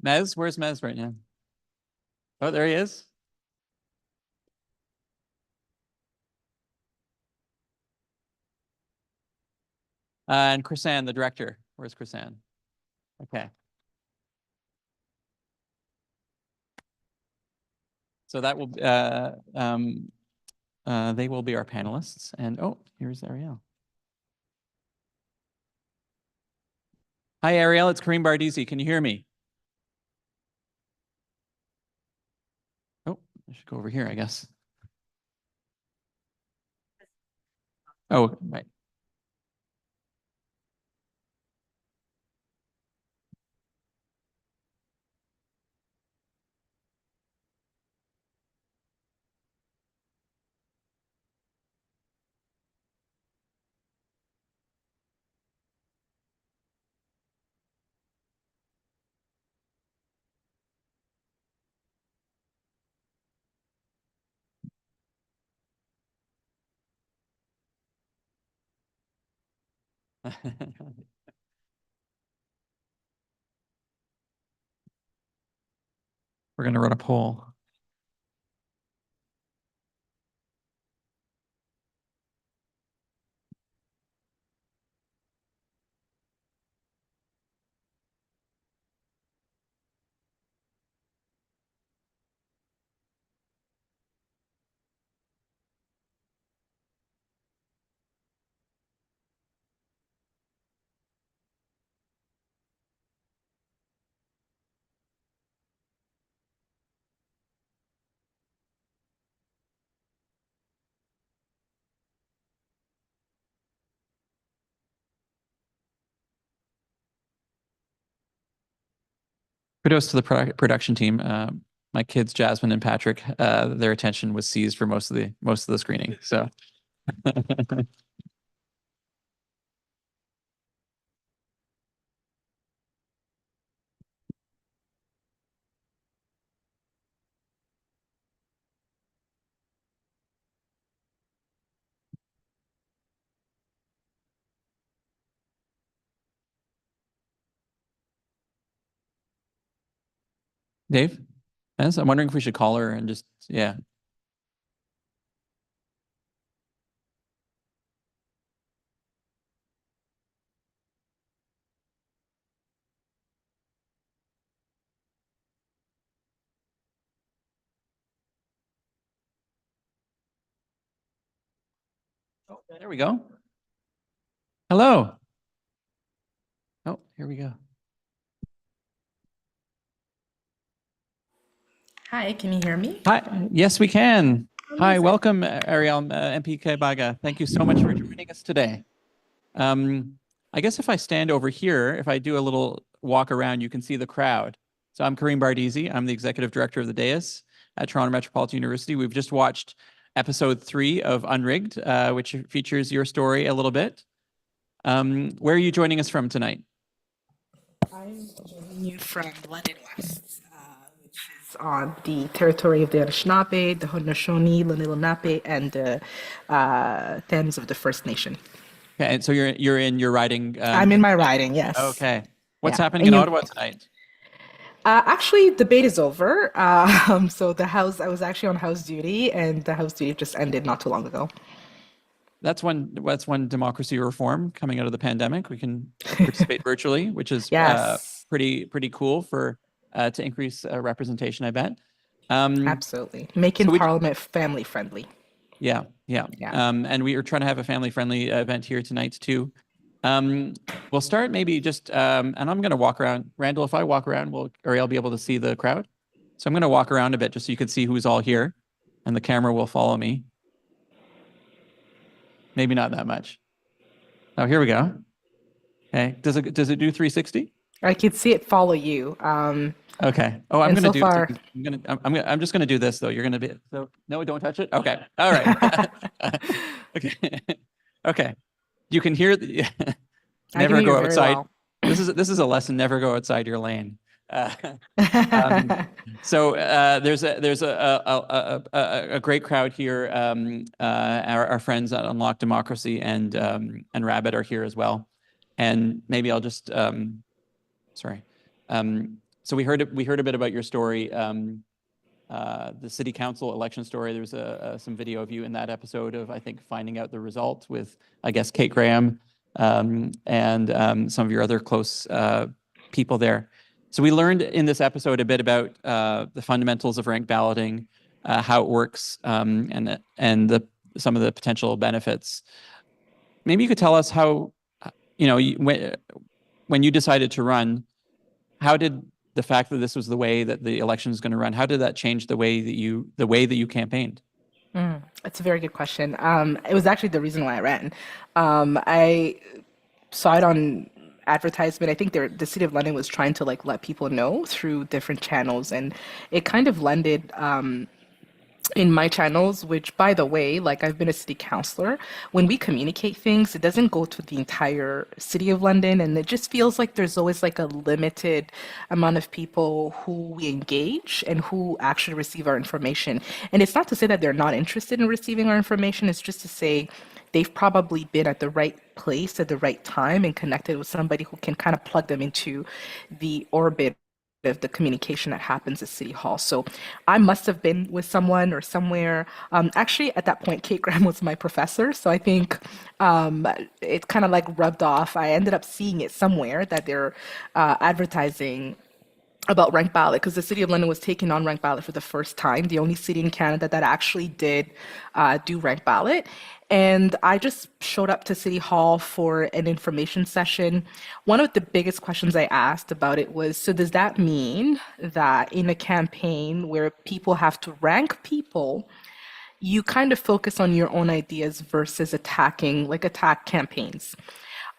Mez, where's Mez right now? Oh, there he is. And Chrisann, the director. Where's Chrisann? Okay. So that will they will be our panelists. And oh, here's Ariel. Hi, Ariel. It's Karim Bardeesy. Can you hear me? Oh, I should go over here, I guess. Oh, right. We're going to run a poll. Kudos to the production team. My kids, Jasmine and Patrick, their attention was seized for most of the screening. So Dave, yes, I'm wondering if we should call her and just yeah. Oh, there we go. Hello. Oh, here we go. Hi, can you hear me? Hi. Yes, we can. Hi, Amazing. welcome, Ariel MP Kaibaga. Thank you so much for joining us today. I guess if I stand over here, if I do a little walk around, you can see the crowd. So I'm Karim Bardeesy. I'm the executive director of the Dais at Toronto Metropolitan University. We've just watched episode 3 of Unrigged, which features your story a little bit. Where are you joining us from tonight? I'm joining you from London West, which is on the territory of the Anishinaabe, the Haudenosaunee, the Lenape, and the Thames of the First Nation. Okay, and so you're in your riding. I'm in my riding, yes. Okay. What's Yeah. happening And in you- Ottawa tonight? Actually, debate is over. So I was actually on house duty, and the house duty just ended not too long ago. That's one democracy reform coming out of the pandemic. We can participate virtually, which is Yes. pretty cool for to increase representation, I bet. Absolutely. Making Parliament family friendly. Yeah. And we are trying to have a family friendly event here tonight too. We'll start maybe just and I'm going to walk around. Randall, if I walk around, Ariel be able to see the crowd. So I'm going to walk around a bit just so you can see who's all here, and the camera will follow me. Maybe not that much. Oh, here we go. Okay. Does it do 360? I could see it follow you. Okay. Oh, I'm And gonna so do. far- I'm just gonna do this though. You're gonna be so no, don't touch it. Okay. All right. Okay. Okay. You can hear the never hear go you very outside. well. This is a lesson. Never go outside your lane. So there's a great crowd here. Our friends at Unlock Democracy and RaBIT are here as well. And maybe I'll just sorry. So we heard a bit about your story, the city council election story. There's some video of you in that episode of, I think, finding out the result with, I guess, Kate Graham and some of your other close people there. So we learned in this episode a bit about the fundamentals of ranked balloting, how it works, and some of the potential benefits. Maybe you could tell us how, when you decided to run, how did the fact that this was the way that the election is going to run, how did that change the way that you campaigned? That's a very good question. It was actually the reason why I ran. I saw it on advertisement. I think the city of London was trying to like let people know through different channels, and it kind of landed in my channels, which, by the way, like, I've been a city councillor. When we communicate things, it doesn't go to the entire city of London, and it just feels like there's always like a limited amount of people who we engage and who actually receive our information. And it's not to say that they're not interested in receiving our information, it's just to say they've probably been at the right place at the right time and connected with somebody who can kind of plug them into the orbit of the communication that happens at City Hall. So I must have been with someone or somewhere. Actually, at that point, Kate Graham was my professor. So I think it kind of like rubbed off. I ended up seeing it somewhere that they're advertising about ranked ballot, because the city of London was taking on ranked ballot for the first time, the only city in Canada that actually did do ranked ballot. And I just showed up to City Hall for an information session. One of the biggest questions I asked about it was, so does that mean that in a campaign where people have to rank people, you kind of focus on your own ideas versus attack campaigns?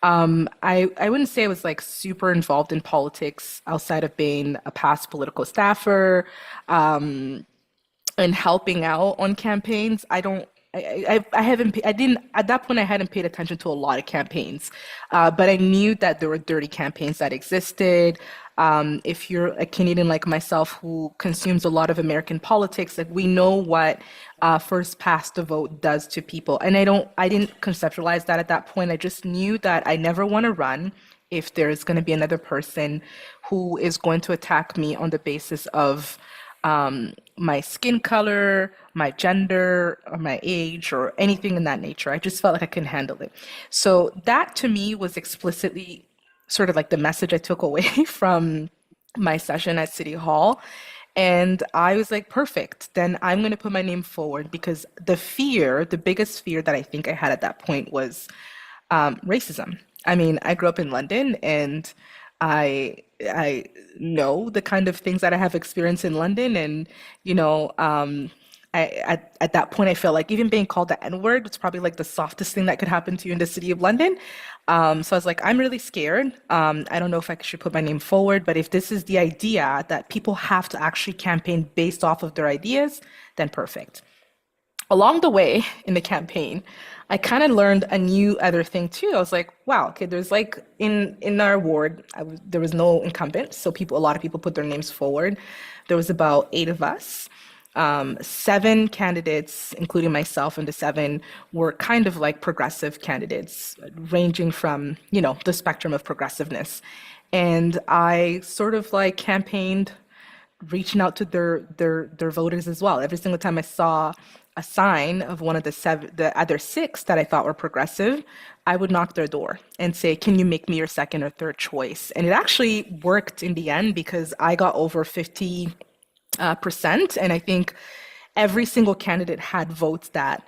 I wouldn't say I was like super involved in politics outside of being a past political staffer and helping out on campaigns. I didn't, at that point, I hadn't paid attention to a lot of campaigns, but I knew that there were dirty campaigns that existed. If you're a Canadian like myself who consumes a lot of American politics, like, we know what first past the vote does to people. And I didn't conceptualize that at that point. I just knew that I never want to run if there's going to be another person who is going to attack me on the basis of my skin color, my gender, or my age, or anything in that nature. I just felt like I couldn't handle it. So that to me was explicitly sort of like the message I took away from my session at City Hall. And I was like, perfect, then I'm going to put my name forward, because the biggest fear that I think I had at that point was racism. I mean, I grew up in London, and I know the kind of things that I have experienced in London, and at that point I felt like even being called the N-word was probably like the softest thing that could happen to you in the city of London. So I was like, I'm really scared. I don't know if I should put my name forward, but if this is the idea that people have to actually campaign based off of their ideas, then perfect. Along the way in the campaign, I kind of learned a new other thing too. I was like, wow, okay, there's like in our ward, there was no incumbent, so a lot of people put their names forward. There was about 8 of us. 7 candidates, including myself, and the 7 were kind of like progressive candidates, ranging from, the spectrum of progressiveness. And I sort of like campaigned, reaching out to their voters as well. Every single time I saw a sign of one of the other 6 that I thought were progressive, I would knock their door and say, can you make me your second or third choice? And it actually worked in the end, because I got over 50%. And I think every single candidate had votes that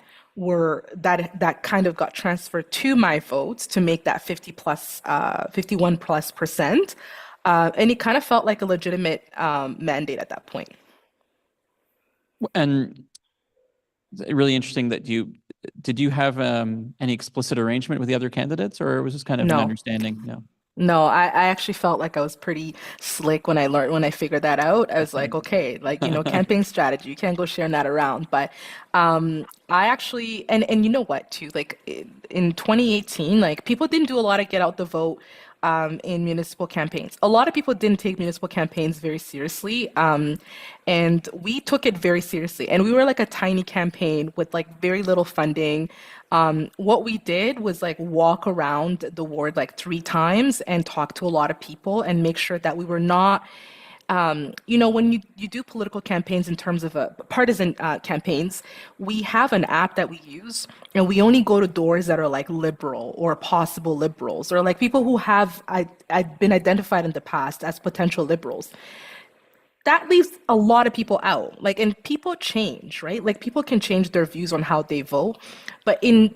kind of got transferred to my votes to make that 51+%. And it kind of felt like a legitimate mandate at that point. And really interesting that did you have any explicit arrangement with the other candidates, or was this kind of an understanding? No. No, I actually felt like I was pretty slick when I figured that out. I was like, okay, like, campaign strategy, you can't go sharing that around. But I actually, and you know what too, like in 2018, like, people didn't do a lot of get out the vote in municipal campaigns. A lot of people didn't take municipal campaigns very seriously. And we took it very seriously. And we were like a tiny campaign with like very little funding. What we did was like walk around the ward like 3 times and talk to a lot of people and make sure that we were not when you do political campaigns in terms of partisan campaigns, we have an app that we use, and we only go to doors that are like liberal or possible liberals, or like people who have been identified in the past as potential liberals. That leaves a lot of people out. Like, and people change, right? Like, people can change their views on how they vote. But in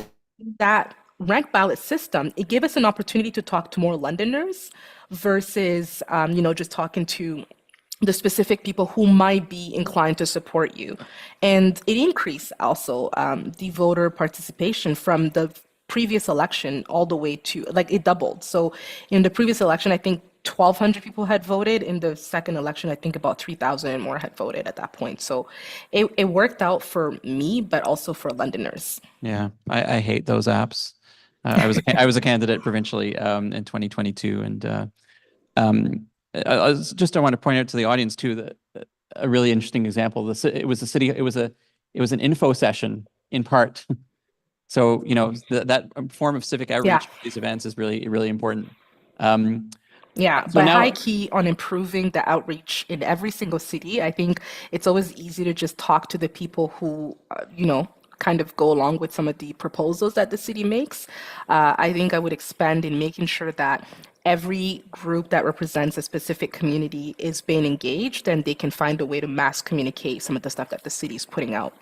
that ranked ballot system, it gave us an opportunity to talk to more Londoners versus, just talking to the specific people who might be inclined to support you. And it increased also the voter participation from the previous election all the way to, like, it doubled. So in the previous election, I think 1,200 people had voted. In the second election, I think about 3,000 more had voted at that point. So it worked out for me, but also for Londoners. Yeah, I hate those apps. I was a candidate provincially in 2022, and I want to point out to the audience too that a really interesting example. It was an info session in part. So that form of civic outreach for these events is really, really important. Yeah, So but now, high key on improving the outreach in every single city. I think it's always easy to just talk to the people who, kind of go along with some of the proposals that the city makes. I think I would expand in making sure that every group that represents a specific community is being engaged, and they can find a way to mass communicate some of the stuff that the city is putting out.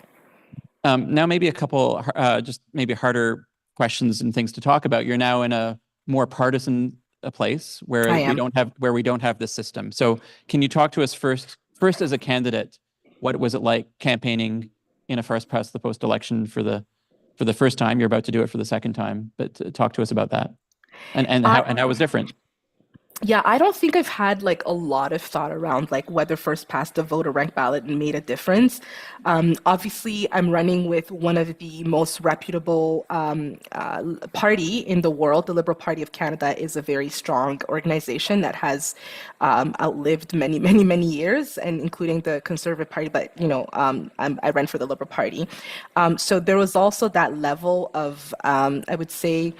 now maybe a couple just maybe harder questions and things to talk about. You're now in a more partisan place where I am. we don't have this system. So can you talk to us first as a candidate, what was it like campaigning in a first past the post election for the first time? You're about to do it for the second time, but talk to us about that and how it was different. Yeah, I don't think I've had like a lot of thought around like whether first past the vote or ranked ballot made a difference. I'm running with one of the most reputable party in the world. The Liberal Party of Canada is a very strong organization that has outlived many, many, many years, and including the Conservative Party. But I ran for the Liberal Party, so there was also that level of I would say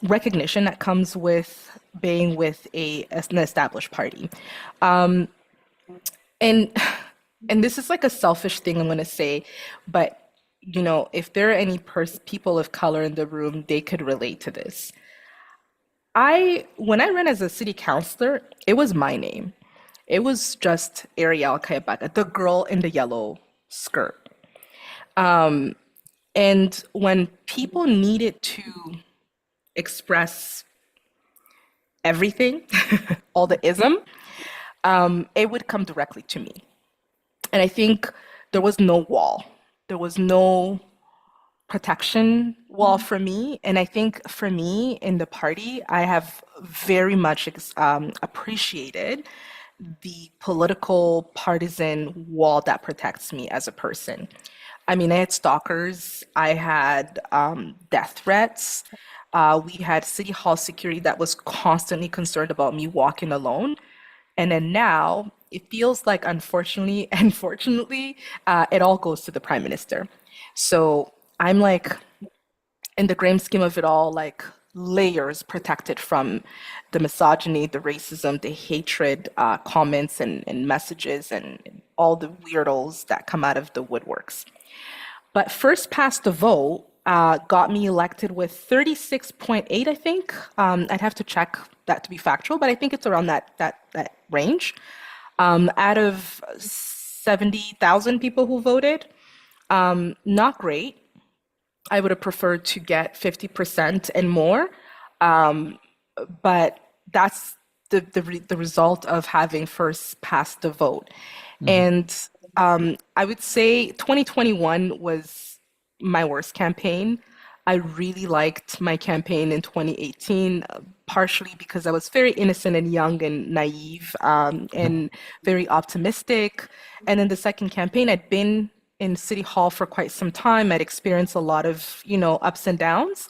recognition that comes with being with an established party. And this is like a selfish thing I'm going to say, but if there are any people of color in the room, they could relate to this. When I ran as a city councilor, it was my name. It was just Ariel Kayabaga, the girl in the yellow skirt. And when people needed to express everything, all the ism, it would come directly to me. And I think there was no wall. There was no protection wall for me. And I think for me in the party, I have very much appreciated the political partisan wall that protects me as a person. I mean, I had stalkers, I had death threats. We had City Hall security that was constantly concerned about me walking alone. And then now it feels like, unfortunately and fortunately, it all goes to the Prime Minister. So I'm like, in the grand scheme of it all, like layers protected from the misogyny, the racism, the hatred, comments and messages, and all the weirdos that come out of the woodworks. But first past the vote, got me elected with 36.8, I think. I'd have to check that to be factual, but I think it's around that range. Out of 70,000 people who voted, not great. I would have preferred to get 50% and more, but that's the result of having first past the vote. And I would say 2021 was my worst campaign. I really liked my campaign in 2018, partially because I was very innocent and young and naive, and very optimistic. And then the second campaign, I'd been in City Hall for quite some time. I'd experienced a lot of, ups and downs.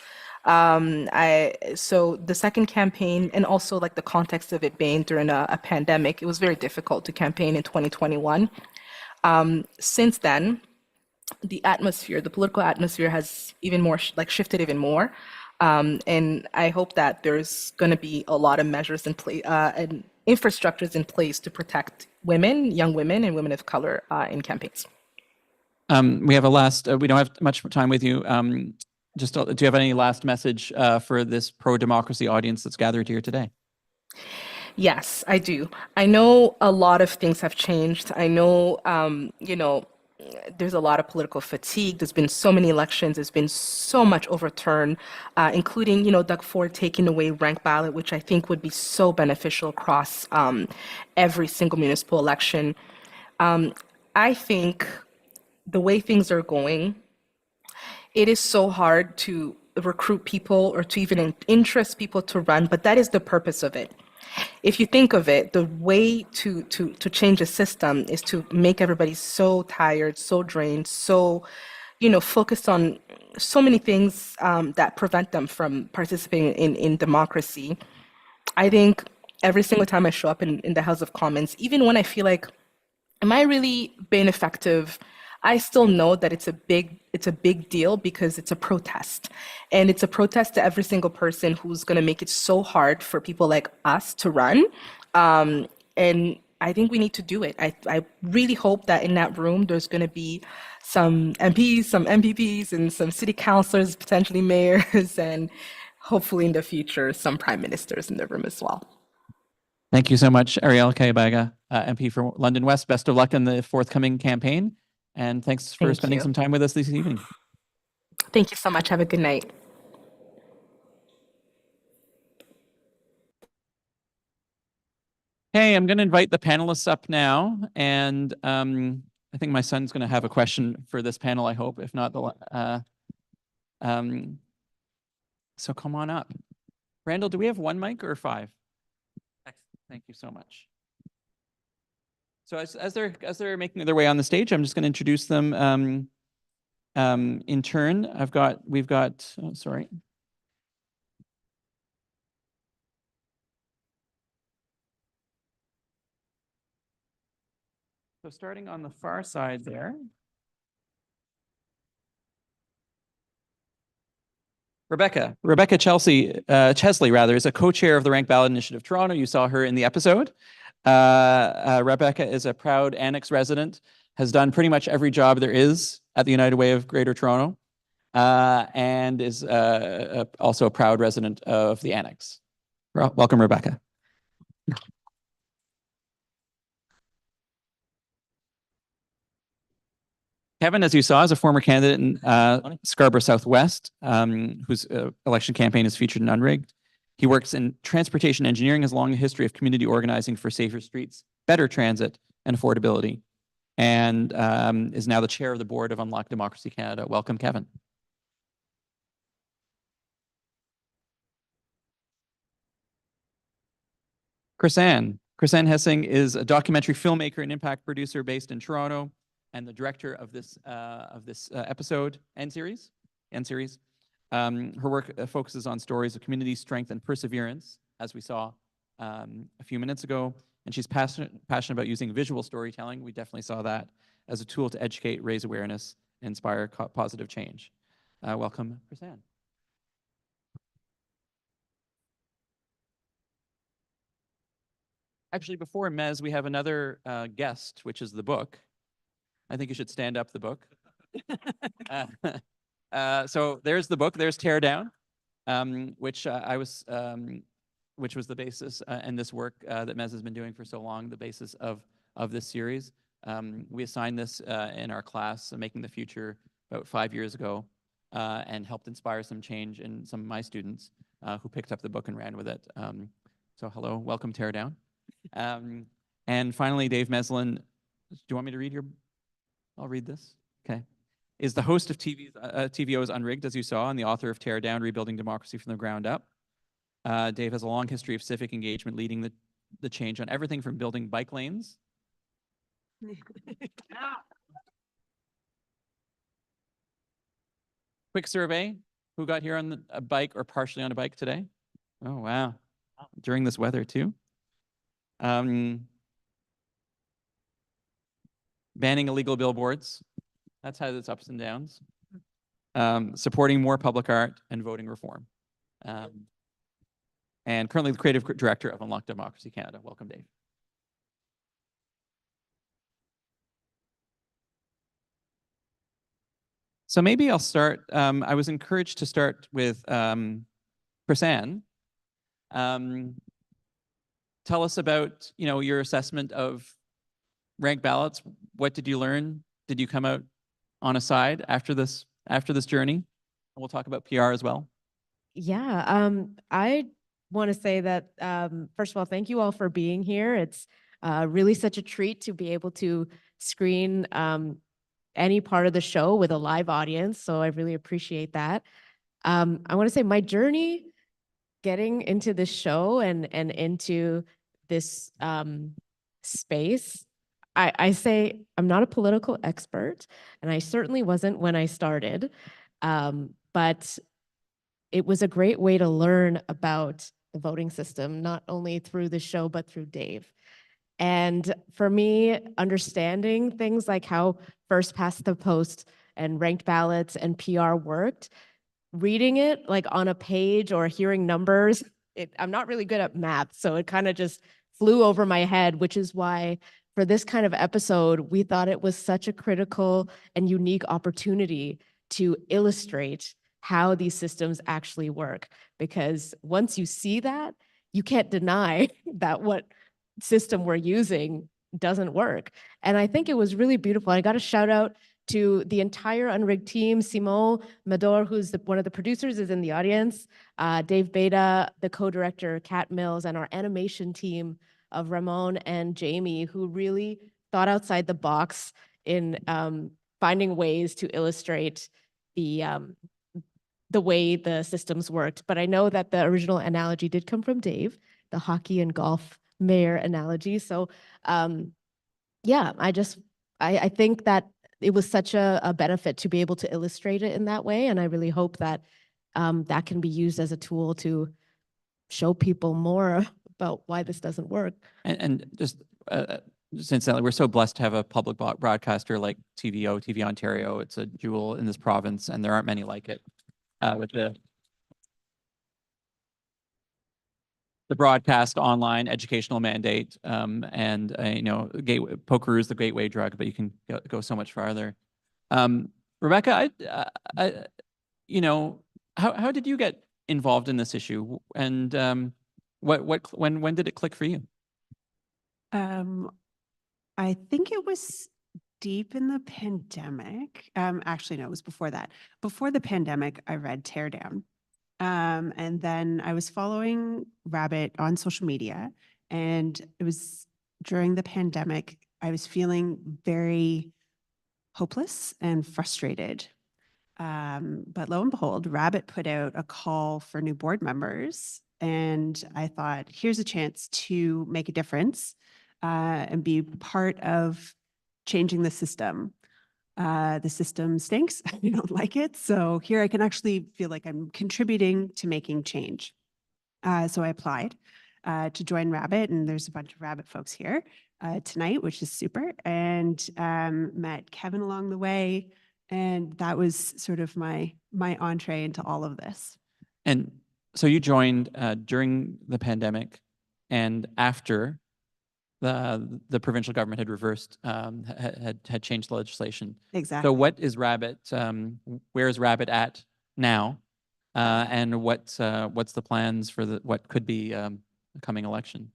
So the second campaign, and also like the context of it being during a pandemic, it was very difficult to campaign in 2021. Since then, the political atmosphere has even more shifted even more. And I hope that there's going to be a lot of measures in place and infrastructures in place to protect women, young women, and women of color in campaigns. We have a last, we don't have much time with you. Do you have any last message for this pro-democracy audience that's gathered here today? Yes, I do. I know a lot of things have changed. I know, there's a lot of political fatigue. There's been so many elections. There's been so much overturn, including, Doug Ford taking away rank ballot, which I think would be so beneficial across every single municipal election. I think the way things are going, it is so hard to recruit people or to even interest people to run, but that is the purpose of it. If you think of it, the way to change a system is to make everybody so tired, so drained, so, focused on so many things that prevent them from participating in democracy. I think every single time I show up in the House of Commons, even when I feel like, am I really being effective? I still know that it's a big deal because it's a protest. And it's a protest to every single person who's going to make it so hard for people like us to run. And I think we need to do it. I really hope that in that room, there's going to be some MPs, some MPPs, and some city councilors, potentially mayors, and hopefully in the future, some prime ministers in the room as well. Thank you so much, Ariel Kaibaga, MP for London West. Best of luck in the forthcoming campaign. And thanks for spending some time with us this evening. Thank you so much. Have a good night. Hey, I'm going to invite the panelists up now. And I think my son's going to have a question for this panel, I hope. If not, so come on up. Randall, do we have 1 mic or 5? Thank you so much. So as they're making their way on the stage, I'm just going to introduce them in turn. We've got, oh, sorry. So starting on the far side there. Rebecca Chesley rather, is a co-chair of the Ranked Ballot Initiative Toronto. You saw her in the episode. Rebecca is a proud Annex resident, has done pretty much every job there is at the United Way of Greater Toronto, and is also a proud resident of the Annex. Welcome, Rebecca. Kevin, as you saw, is a former candidate in Scarborough Southwest, whose election campaign is featured in Unrigged. He works in transportation engineering, has a long history of community organizing for safer streets, better transit, and affordability, and is now the chair of the board of Unlock Democracy Canada. Welcome, Kevin. Chrisann Hessing is a documentary filmmaker and impact producer based in Toronto, and the director of this episode and series. Her work focuses on stories of community strength and perseverance, as we saw a few minutes ago. And she's passionate about using visual storytelling. We definitely saw that as a tool to educate, raise awareness, and inspire positive change. Welcome, Chrisann. Actually, before Mez, we have another guest, which is the book. I think you should stand up the book. So there's the book. There's Teardown, which which was the basis and this work that Mez has been doing for so long, the basis of this series. We assigned this in our class, Making the Future, about 5 years ago, and helped inspire some change in some of my students who picked up the book and ran with it. So hello, welcome Teardown. And finally, Dave Meslin, do you want me to read your? I'll read this. Okay. Is the host of TVO's Unrigged, as you saw, and the author of Teardown, Rebuilding Democracy from the Ground Up. Dave has a long history of civic engagement, leading the change on everything from building bike lanes. Quick survey. Who got here on a bike or partially on a bike today? Oh, wow. During this weather, too. Banning illegal billboards. That's had its ups and downs. Supporting more public art and voting reform. and currently the creative director of Unlocked Democracy Canada. Welcome, Dave. So maybe I'll start. I was encouraged to start with Chrisann. Tell us about your assessment of ranked ballots. What did you learn? Did you come out on a side after this journey? And we'll talk about PR as well. Yeah, I want to say that first of all, thank you all for being here. It's really such a treat to be able to screen any part of the show with a live audience. So I really appreciate that. I want to say my journey getting into this show and into this space. I say I'm not a political expert, and I certainly wasn't when I started, but it was a great way to learn about the voting system, not only through the show, but through Dave. And for me, understanding things like how first past the post and ranked ballots and PR worked, reading it like on a page or hearing numbers, I'm not really good at math. So it kind of just flew over my head, which is why for this kind of episode, we thought it was such a critical and unique opportunity to illustrate how these systems actually work. Because once you see that, you can't deny that what system we're using doesn't work. And I think it was really beautiful. I got a shout out to the entire Unrigged team. Simon Mador, who's one of the producers, is in the audience. Dave Beta, the co-director, Kat Mills, and our animation team of Ramon and Jamie, who really thought outside the box in finding ways to illustrate the way the systems worked. But I know that the original analogy did come from Dave, the hockey and golf mayor analogy. So yeah, I think that it was such a benefit to be able to illustrate it in that way. And I really hope that that can be used as a tool to show people more about why this doesn't work. And just since we're so blessed to have a public broadcaster like TVO, TV Ontario, it's a jewel in this province, and there aren't many like it. With the broadcast online educational mandate, and poker is the gateway drug, but you can go so much farther. Rebecca, how did you get involved in this issue, and when did it click for you? I think it was deep in the pandemic. Actually, no, it was before that. Before the pandemic, I read Teardown. And then I was following RaBIT on social media, and it was during the pandemic, I was feeling very hopeless and frustrated. But lo and behold, RaBIT put out a call for new board members, and I thought, here's a chance to make a difference and be part of changing the system. The system stinks. I don't like it. So here I can actually feel like I'm contributing to making change. So I applied to join RaBIT, and there's a bunch of RaBIT folks here tonight, which is super, and met Kevin along the way. And that was sort of my entree into all of this. And so you joined during the pandemic, and after the provincial government had reversed, had changed the legislation. Exactly. So what is RaBIT? Where is RaBIT at now? And what's the plans for what could be a coming election?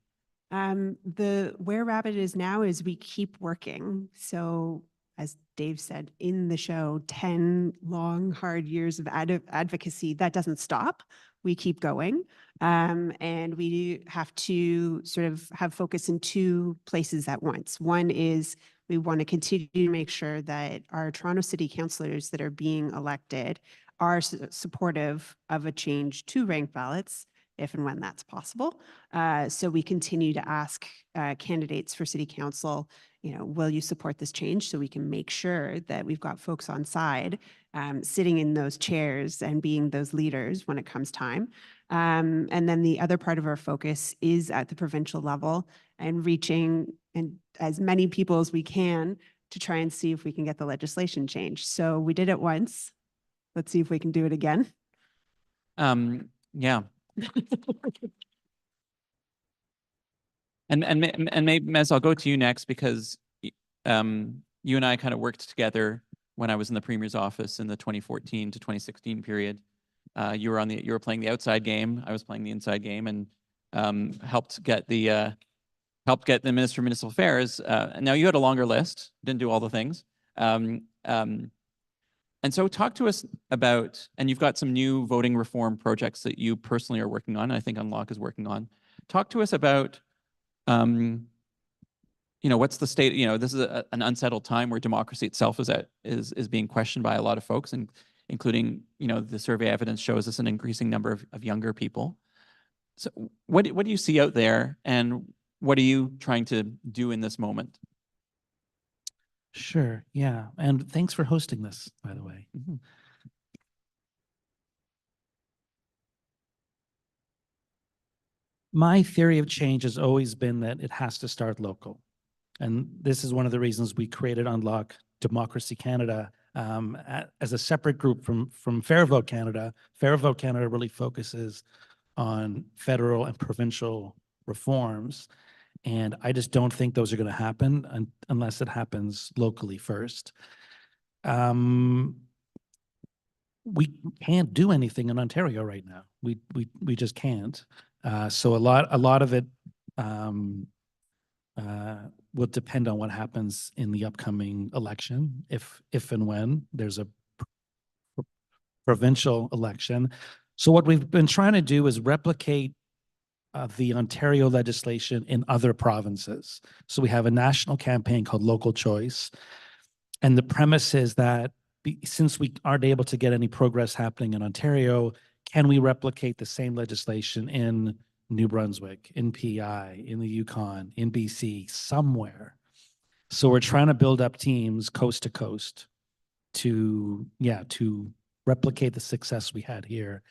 Where RaBIT is now is we keep working. So as Dave said in the show, 10 long, hard years of advocacy, that doesn't stop. We keep going. And we have to sort of have focus in two places at once. One is we want to continue to make sure that our Toronto City councillors that are being elected are supportive of a change to ranked ballots, if and when that's possible. So we continue to ask candidates for city council, will you support this change, so we can make sure that we've got folks on side sitting in those chairs and being those leaders when it comes time. And then the other part of our focus is at the provincial level and reaching as many people as we can to try and see if we can get the legislation changed. So we did it once. Let's see if we can do it again. Yeah. And maybe Mez, I'll go to you next because you and I kind of worked together when I was in the Premier's office in the 2014 to 2016 period. You were playing the outside game. I was playing the inside game, and helped get the Minister of Municipal Affairs. Now you had a longer list, didn't do all the things. And so talk to us about, and you've got some new voting reform projects that you personally are working on. I think Unlock is working on. Talk to us about, what's the state, this is an unsettled time where democracy itself is being questioned by a lot of folks, and including, the survey evidence shows us an increasing number of younger people. So what do you see out there, and what are you trying to do in this moment? Sure, yeah. And thanks for hosting this, by the way. Mm-hmm. My theory of change has always been that it has to start local. And this is one of the reasons we created Unlock Democracy Canada as a separate group from Fair Vote Canada. Fair Vote Canada really focuses on federal and provincial reforms. And I just don't think those are going to happen unless it happens locally first. We can't do anything in Ontario right now. We just can't. So a lot of it will depend on what happens in the upcoming election, if and when there's a provincial election. So what we've been trying to do is replicate the Ontario legislation in other provinces. So we have a national campaign called Local Choice. And the premise is that since we aren't able to get any progress happening in Ontario, can we replicate the same legislation in New Brunswick, in PI, in the Yukon, in BC, somewhere? So we're trying to build up teams coast to coast to replicate the success we had here.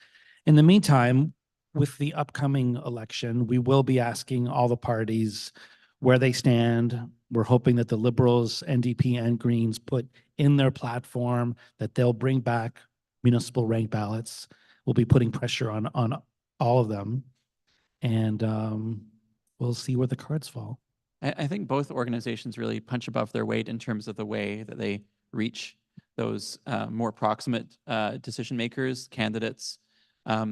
In the meantime, with the upcoming election, we will be asking all the parties where they stand. We're hoping that the Liberals, NDP, and Greens put in their platform that they'll bring back municipal ranked ballots. We'll be putting pressure on all of them, and we'll see where the cards fall. I think both organizations really punch above their weight in terms of the way that they reach those more proximate decision makers, candidates. I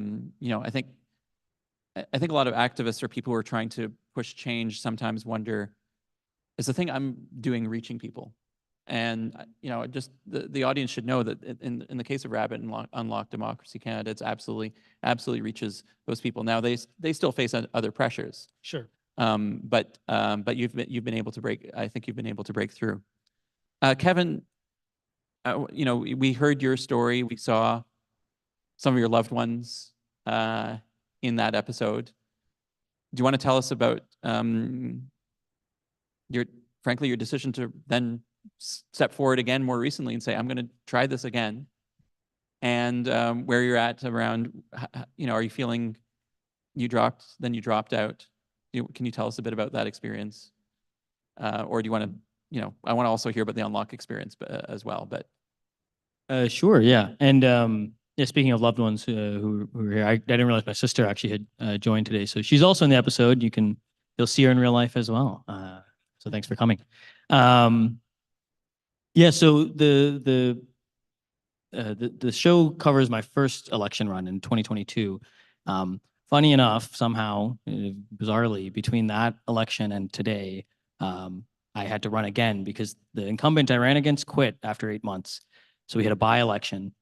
think a lot of activists or people who are trying to push change sometimes wonder, is the thing I'm doing reaching people? And just the audience should know that in the case of RaBIT and Unlock Democracy Canada, it's absolutely reaches those people. Now they still face other pressures. Sure. But you've been able to break. I think you've been able to break through. Kevin, we heard your story. We saw some of your loved ones in that episode. Do you want to tell us about your decision to then step forward again more recently and say, I'm going to try this again, and where you're at around, are you feeling you dropped out? Can you tell us a bit about that experience? Or do you want to, I want to also hear about the Unlock experience as well, but. Sure, yeah. And yeah, speaking of loved ones who were here, I didn't realize my sister actually had joined today. So she's also in the episode. You'll see her in real life as well. So thanks for coming. Yeah, so the show covers my first election run in 2022. Funny enough, somehow, bizarrely, between that election and today, I had to run again because the incumbent I ran against quit after 8 months. So we had a by-election.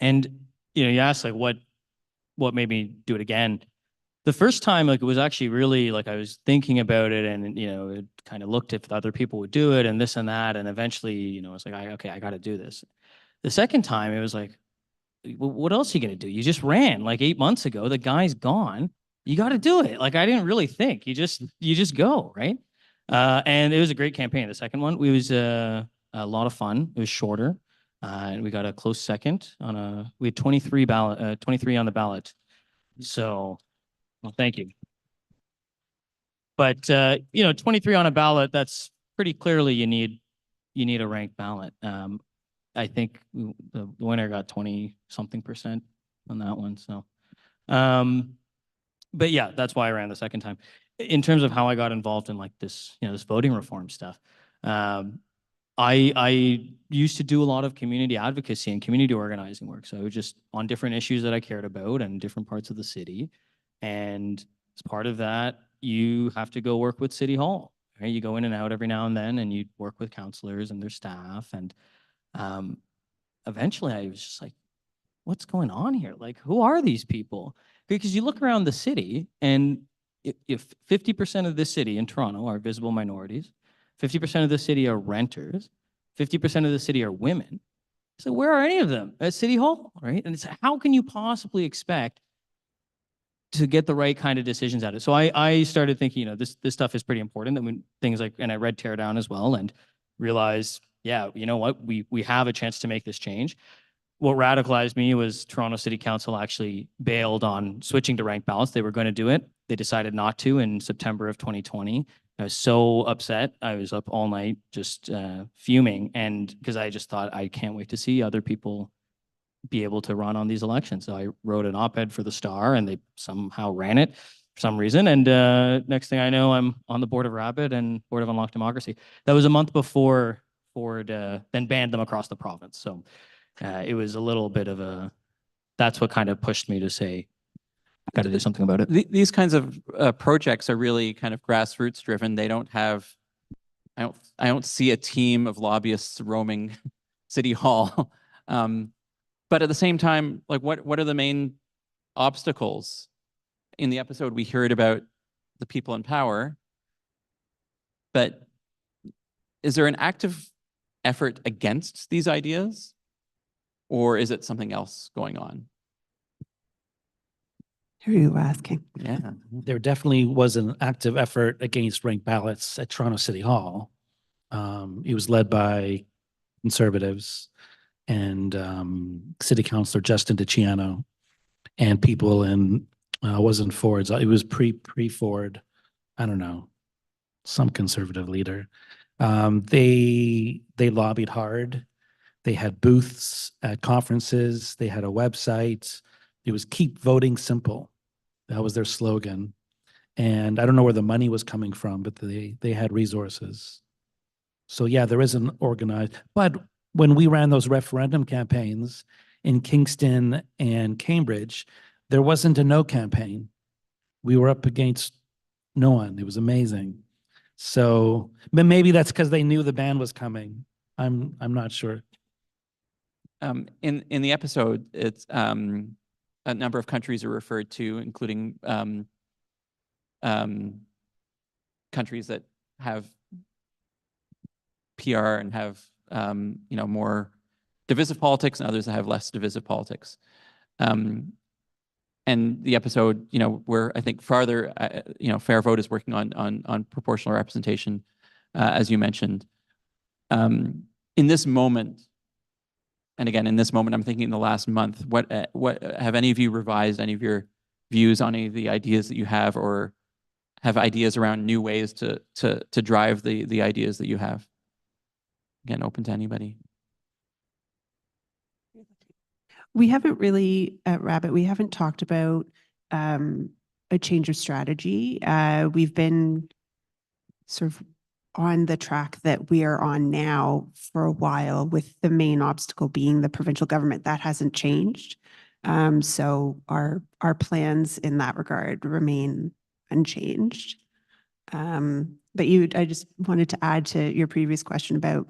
And, you asked like what made me do it again. The first time, it was actually really I was thinking about it, and, it kind of looked if other people would do it and this and that. And eventually, I was like, okay, I got to do this. The second time, it was like, well, what else are you going to do? You just ran 8 months ago. The guy's gone. You got to do it. I didn't really think. You just go, right? And it was a great campaign. The second one, it was a lot of fun. It was shorter. And we got a close second we had 23 on the ballot. So, well, thank you. But 23 on a ballot, that's pretty clearly you need a ranked ballot. I think the winner got 20-something% on that one. So, but yeah, that's why I ran the second time. in terms of how I got involved in like this, this voting reform stuff, I used to do a lot of community advocacy and community organizing work. So I was just on different issues that I cared about and different parts of the city. And as part of that, you have to go work with City Hall. Right? You go in and out every now and then, and you work with councillors and their staff. And eventually, I was just like, "What's going on here? Like, who are these people?" Because you look around the city, and if 50% of the city in Toronto are visible minorities, 50% of the city are renters, 50% of the city are women. So where are any of them at City Hall, right? And it's how can you possibly expect to get the right kind of decisions out of it? So I started thinking, this stuff is pretty important. I mean, things like, and I read Teardown as well and realized, yeah, you know what, we have a chance to make this change. What radicalized me was Toronto City Council actually bailed on switching to ranked ballots. They were going to do it. They decided not to in September of 2020. I was so upset. I was up all night just fuming. And because I just thought, I can't wait to see other people be able to run on these elections. So I wrote an op-ed for the Star and they somehow ran it for some reason. And next thing I know, I'm on the board of RaBIT and board of Unlocked Democracy. That was a month before Ford then banned them across the province. So it was a little bit of that's what kind of pushed me to say, I got to do something about it. These kinds of projects are really kind of grassroots driven. They don't have, I don't see a team of lobbyists roaming City Hall. But at the same time, like what are the main obstacles? In the episode, we heard about the people in power, but is there an active effort against these ideas? Or is it something else going on? Who are you asking? Yeah. There definitely was an active effort against ranked ballots at Toronto City Hall. It was led by Conservatives and City Councillor Justin DiCiano and people in, wasn't Ford's, it was pre-Ford, I don't know, some Conservative leader. They lobbied hard. They had booths at conferences. They had a website. It was keep voting simple. That was their slogan. And I don't know where the money was coming from, but they had resources. So yeah, there is an organized, but when we ran those referendum campaigns in Kingston and Cambridge, there wasn't a no campaign. We were up against no one. It was amazing. So, but maybe that's because they knew the ban was coming. I'm not sure. In the episode, it's a number of countries are referred to, including countries that have PR and have more divisive politics, and others that have less divisive politics. And the episode, where I think farther, Fair Vote is working on proportional representation, as you mentioned. In this moment, and again, in this moment, I'm thinking in the last month, what have any of you revised any of your views on any of the ideas that you have, or have ideas around new ways to drive the ideas that you have? Again, open to anybody. We haven't really, at RaBIT, we haven't talked about a change of strategy. We've been sort of on the track that we are on now for a while, with the main obstacle being the provincial government. That hasn't changed. So our plans in that regard remain unchanged. But I just wanted to add to your previous question about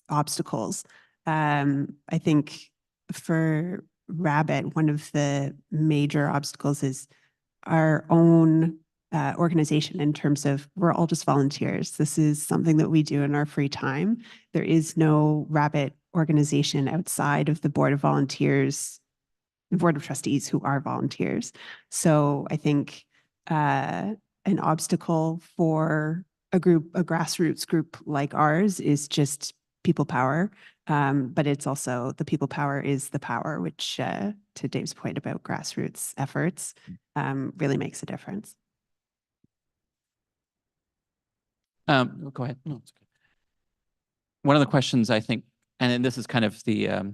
obstacles. I think for RaBIT, one of the major obstacles is our own organization, in terms of we're all just volunteers. This is something that we do in our free time. There is no RaBIT organization outside of the Board of Volunteers, the Board of Trustees, who are volunteers. So I think an obstacle for a grassroots group like ours is just people power. But it's also the people power is the power, which to Dave's point about grassroots efforts really makes a difference. Go ahead. No, it's okay. One of the questions I think, and this is kind of the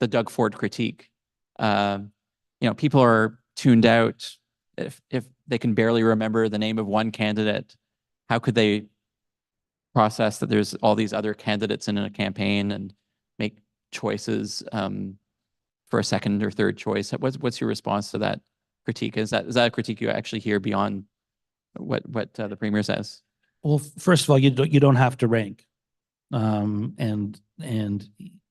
Doug Ford critique, people are tuned out if they can barely remember the name of one candidate, how could they process that there's all these other candidates in a campaign and make choices for a second or third choice? What's your response to that critique? Is that a critique you actually hear beyond what the premier says? Well, first of all, you don't have to rank, and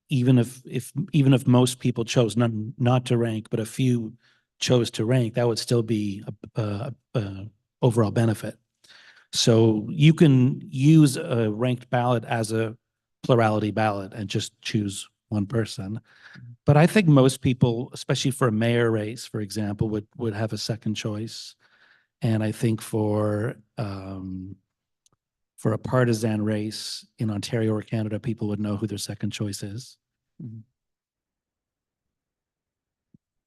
even if most people chose not to rank, but a few chose to rank, that would still be a overall benefit. So you can use a ranked ballot as a plurality ballot and just choose one person. But I think most people, especially for a mayor race, for example, would have a second choice. And I think for a partisan race in Ontario or Canada, people would know who their second choice is.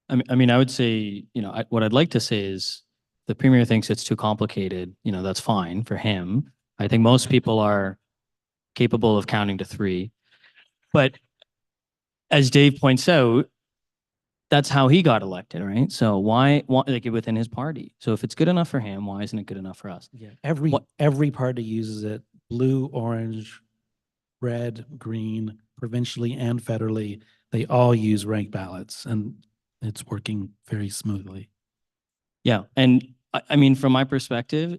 I mean, I would say, what I'd like to say is the premier thinks it's too complicated. That's fine for him. I think most people are capable of counting to 3. But as Dave points out, that's how he got elected, right? So why like within his party? So if it's good enough for him, why isn't it good enough for us? Yeah, every party uses it: blue, orange, red, green, provincially and federally. They all use ranked ballots, and it's working very smoothly. Yeah, and I mean, from my perspective,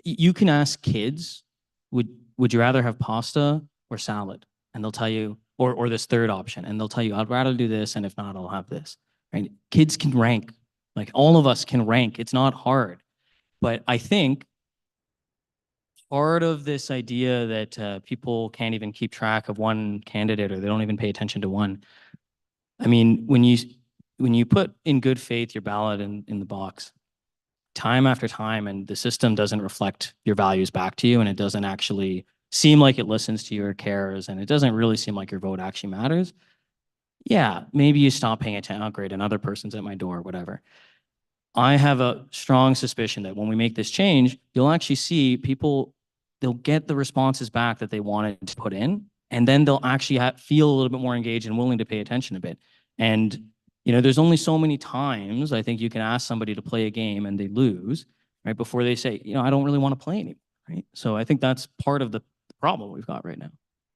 you can ask kids, would you rather have pasta or salad? And they'll tell you, or this third option, and they'll tell you, I'd rather do this, and if not, I'll have this. Right? Kids can rank, like all of us can rank. It's not hard, but I think part of this idea that people can't even keep track of one candidate, or they don't even pay attention to one. I mean, when you put in good faith your ballot in the box, time after time, and the system doesn't reflect your values back to you, and it doesn't actually seem like it listens to your cares, and it doesn't really seem like your vote actually matters, yeah, maybe you stop paying attention. Oh, great, another person's at my door, whatever. I have a strong suspicion that when we make this change, you'll actually see people, they'll get the responses back that they wanted to put in, and then they'll actually feel a little bit more engaged and willing to pay attention a bit. And there's only so many times I think you can ask somebody to play a game and they lose, right, before they say, I don't really want to play anymore, right? So I think that's part of the problem we've got right now.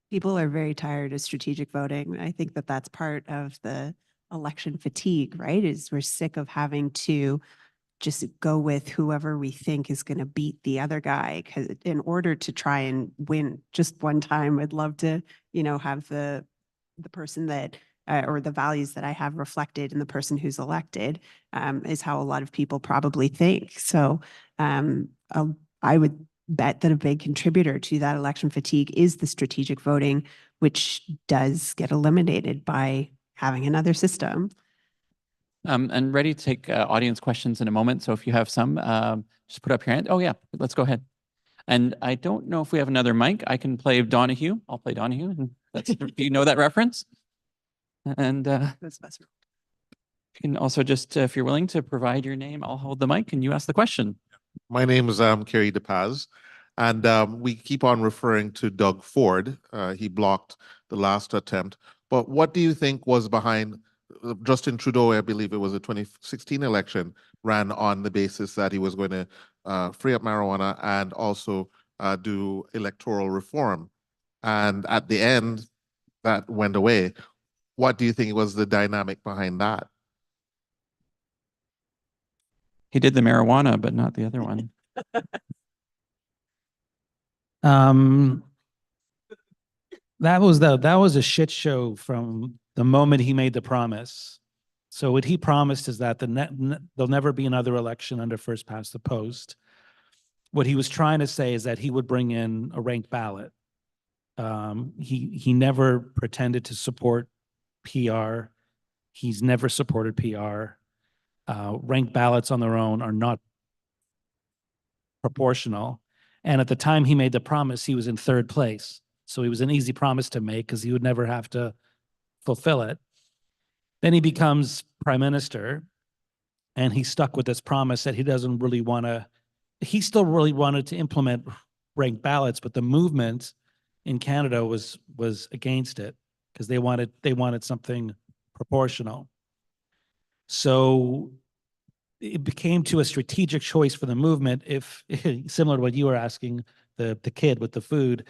People are very tired of strategic voting. I think that that's part of the election fatigue, right? Is we're sick of having to just go with whoever we think is going to beat the other guy. Because in order to try and win just one time, I'd love to, have the person that or the values that I have reflected in the person who's elected, is how a lot of people probably think. So I would bet that a big contributor to that election fatigue is the strategic voting, which does get eliminated by having another system. And ready to take audience questions in a moment. So if you have some, just put up your hand. Oh yeah, let's go ahead. And I don't know if we have another mic. I can play Donahue. I'll play Donahue. And that's, do you know that reference? And you can also just, if you're willing to provide your name, I'll hold the mic and you ask the question. My name is Kerry DePaz, and we keep on referring to Doug Ford. He blocked the last attempt. But what do you think was behind Justin Trudeau? I believe it was a 2016 election, ran on the basis that he was going to free up marijuana and also do electoral reform. And at the end, that went away. What do you think was the dynamic behind that? He did the marijuana, but not the other one. That was a shit show from the moment he made the promise. So what he promised is that there'll never be another election under first past the post. What he was trying to say is that he would bring in a ranked ballot. He never pretended to support PR. He's never supported PR. Ranked ballots on their own are not proportional. And at the time he made the promise, he was in third place. So it was an easy promise to make because he would never have to fulfill it. Then he becomes prime minister, and he stuck with this promise that he doesn't really want to. He still really wanted to implement ranked ballots, but the movement in Canada was against it because they wanted something proportional. So it became to a strategic choice for the movement. If similar to what you were asking the kid with the food,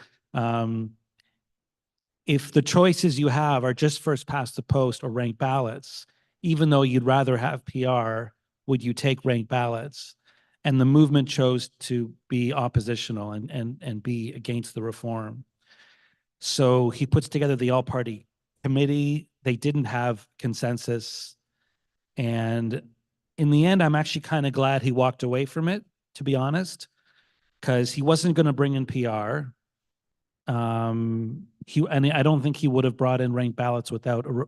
if the choices you have are just first past the post or ranked ballots, even though you'd rather have PR, would you take ranked ballots? And the movement chose to be oppositional and be against the reform. So he puts together the all-party committee. They didn't have consensus. And in the end, I'm actually kind of glad he walked away from it, to be honest, because he wasn't going to bring in PR. And I don't think he would have brought in ranked ballots without a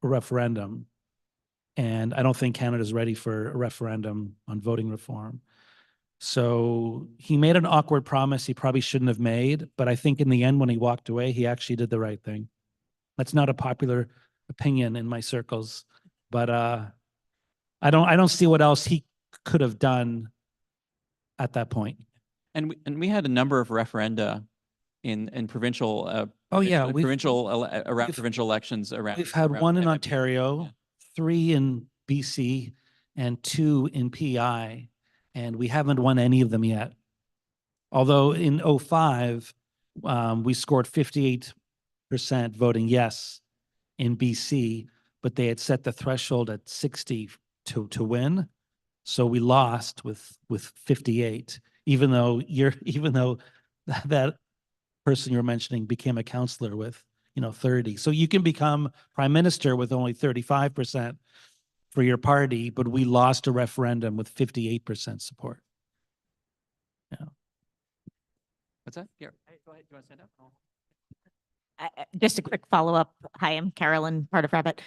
referendum. And I don't think Canada's ready for a referendum on voting reform. So he made an awkward promise he probably shouldn't have made, but I think in the end, when he walked away, he actually did the right thing. That's not a popular opinion in my circles, but I don't see what else he could have done at that point. And we had a number of referenda in provincial Oh yeah, around provincial elections around. We've had around one in MMP. Ontario, Yeah. 3 in BC, and 2 in PI, and we haven't won any of them yet. Although in 05, we scored 58% voting yes in BC, but they had set the threshold at 60 to win. So we lost with 58, even though that person you're mentioning became a councillor with 30. So you can become prime minister with only 35% for your party, but we lost a referendum with 58% support. Yeah. What's that? Yeah. Go ahead. Do you want to stand up? Oh. Just a quick follow-up. Hi, I'm Carolyn, part of RaBIT.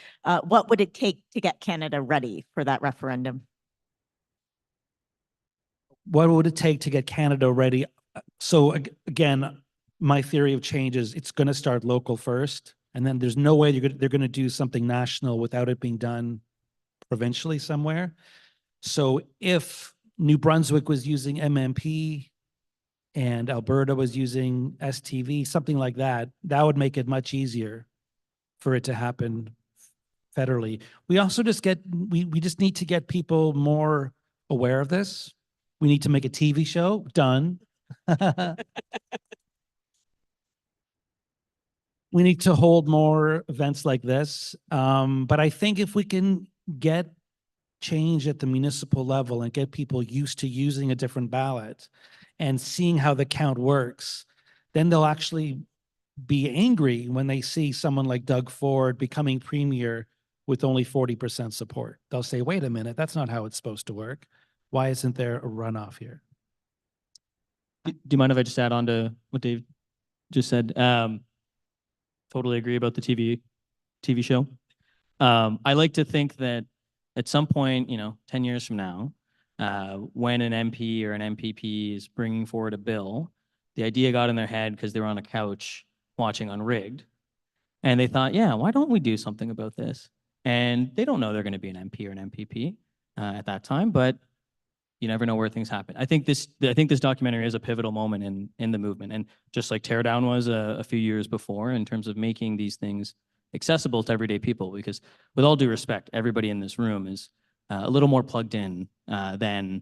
What would it take to get Canada ready for that referendum? What would it take to get Canada ready? So again, my theory of change is it's going to start local first, and then there's no way they're going to do something national without it being done provincially somewhere. So if New Brunswick was using MMP and Alberta was using STV, something like that, that would make it much easier for it to happen federally. We also just we just need to get people more aware of this. We need to make a TV show. Done. We need to hold more events like this. But I think if we can get change at the municipal level and get people used to using a different ballot and seeing how the count works, then they'll actually be angry when they see someone like Doug Ford becoming premier with only 40% support. They'll say, wait a minute, that's not how it's supposed to work. Why isn't there a runoff here? Do you mind if I just add on to what Dave just said? Totally agree about the TV show. I like to think that at some point, 10 years from now, when an MP or an MPP is bringing forward a bill, the idea got in their head because they were on a couch watching Unrigged, and they thought, yeah, why don't we do something about this? And they don't know they're going to be an MP or an MPP at that time, but you never know where things happen. I think this documentary is a pivotal moment in the movement, and just like Teardown was a few years before, in terms of making these things accessible to everyday people. Because with all due respect, everybody in this room is a little more plugged in than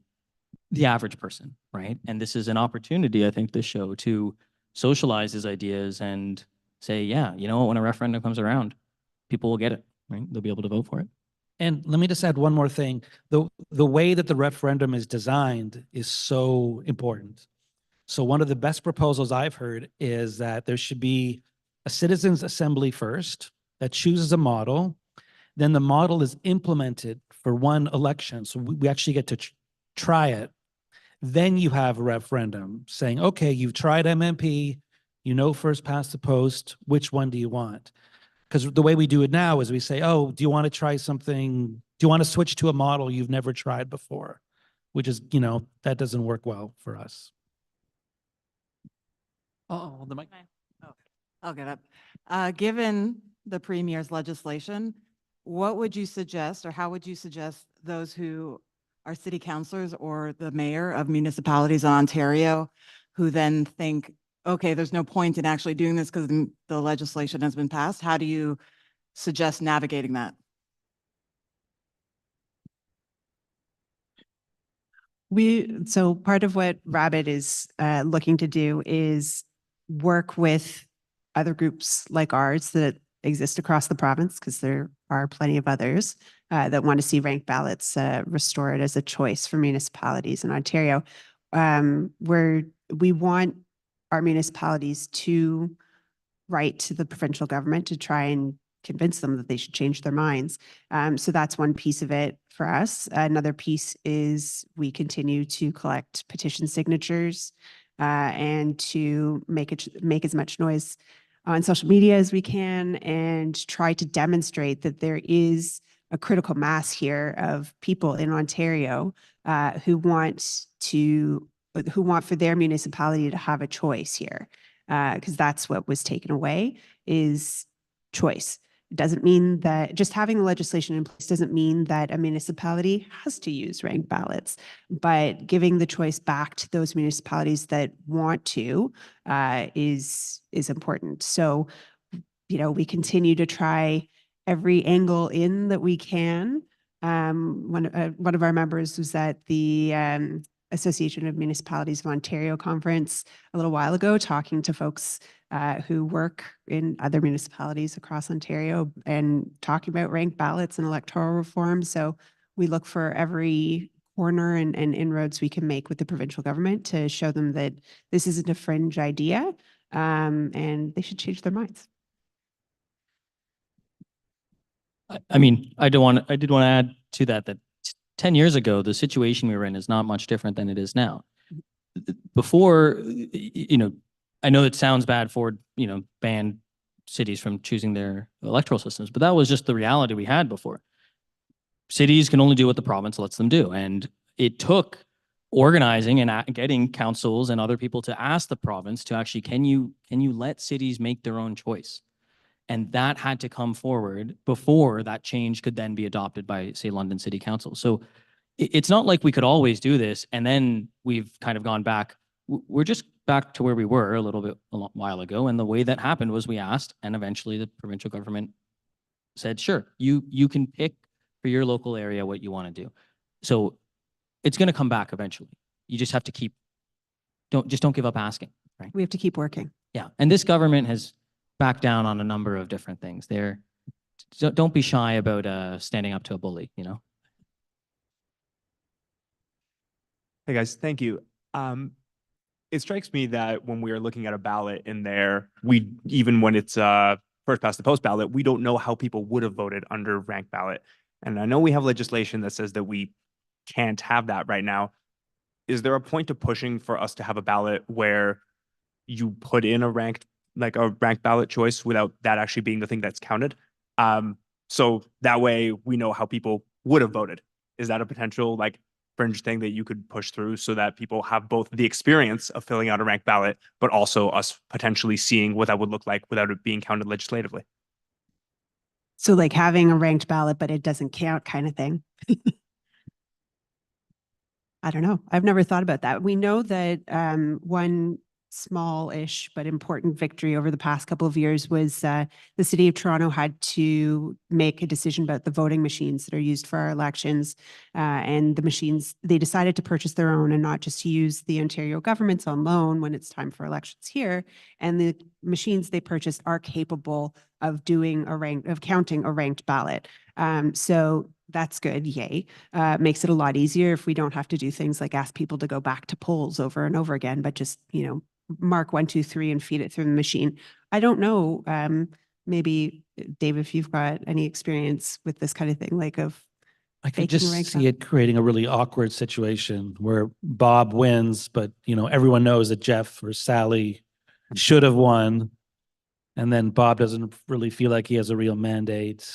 the average person, right? And this is an opportunity, I think, this show to socialize his ideas and say, yeah, when a referendum comes around, people will get it, right? They'll be able to vote for it. And let me just add one more thing. The way that the referendum is designed is so important. So one of the best proposals I've heard is that there should be a citizens' assembly first that chooses a model. Then the model is implemented for one election. So we actually get to try it. Then you have a referendum saying, okay, you've tried MMP, first past the post, which one do you want? Because the way we do it now is we say, oh, do you want to try something? Do you want to switch to a model you've never tried before? Which is, that doesn't work well for us. Oh, the mic. Oh, I'll get up. Given the Premier's legislation, what would you suggest, or how would you suggest those who are city councillors or the mayor of municipalities in Ontario who then think, okay, there's no point in actually doing this because the legislation has been passed? How do you suggest navigating that? So part of what RaBIT is looking to do is work with other groups like ours that exist across the province, because there are plenty of others that want to see ranked ballots restored as a choice for municipalities in Ontario, where we want our municipalities to write to the provincial government to try and convince them that they should change their minds. So that's one piece of it for us. Another piece is we continue to collect petition signatures and to make as much noise on social media as we can, and try to demonstrate that there is a critical mass here of people in Ontario who want for their municipality to have a choice here, because that's what was taken away, is choice. It doesn't mean that just having the legislation in place doesn't mean that a municipality has to use ranked ballots, but giving the choice back to those municipalities that want to is important. So, we continue to try every angle in that we can. One of our members was at the Association of Municipalities of Ontario conference a little while ago, talking to folks who work in other municipalities across Ontario and talking about ranked ballots and electoral reform. So we look for every corner and inroads we can make with the provincial government to show them that this isn't a fringe idea, and they should change their minds. I mean, I did want to add to that 10 years ago, the situation we were in is not much different than it is now. Before, I know it sounds bad for, banned cities from choosing their electoral systems, but that was just the reality we had before. Cities can only do what the province lets them do. And it took organizing and getting councils and other people to ask the province to actually, can you let cities make their own choice? And that had to come forward before that change could then be adopted by, say, London City Council. So it's not like we could always do this and then we've kind of gone back. We're just back to where we were a while ago. And the way that happened was we asked, and eventually the provincial government said, sure, you can pick for your local area what you want to do. So it's going to come back eventually. You just have to don't give up asking, right? We have to keep working. Yeah. And this government has backed down on a number of different things. Don't be shy about standing up to a bully, Hey guys, thank you. It strikes me that when we are looking at a ballot in there, even when it's first past the post ballot, we don't know how people would have voted under ranked ballot. And I know we have legislation that says that we can't have that right now. Is there a point of pushing for us to have a ballot where you put in a ranked ballot choice without that actually being the thing that's counted? So that way we know how people would have voted. Is that a potential fringe thing that you could push through so that people have both the experience of filling out a ranked ballot, but also us potentially seeing what that would look like without it being counted legislatively? So having a ranked ballot, but it doesn't count kind of thing. I don't know. I've never thought about that. We know that one small-ish but important victory over the past couple of years was the City of Toronto had to make a decision about the voting machines that are used for our elections, and the machines, they decided to purchase their own and not just to use the Ontario government's on loan when it's time for elections here. And the machines they purchased are capable of counting a ranked ballot. So that's good. Yay. Makes it a lot easier if we don't have to do things like ask people to go back to polls over and over again, but just, mark 1, 2, 3 and feed it through the machine. I don't know. Maybe Dave, if you've got any experience with this kind of thing, I could just see it creating a really awkward situation where Bob wins, but everyone knows that Jeff or Sally should have won. And then Bob doesn't really feel like he has a real mandate.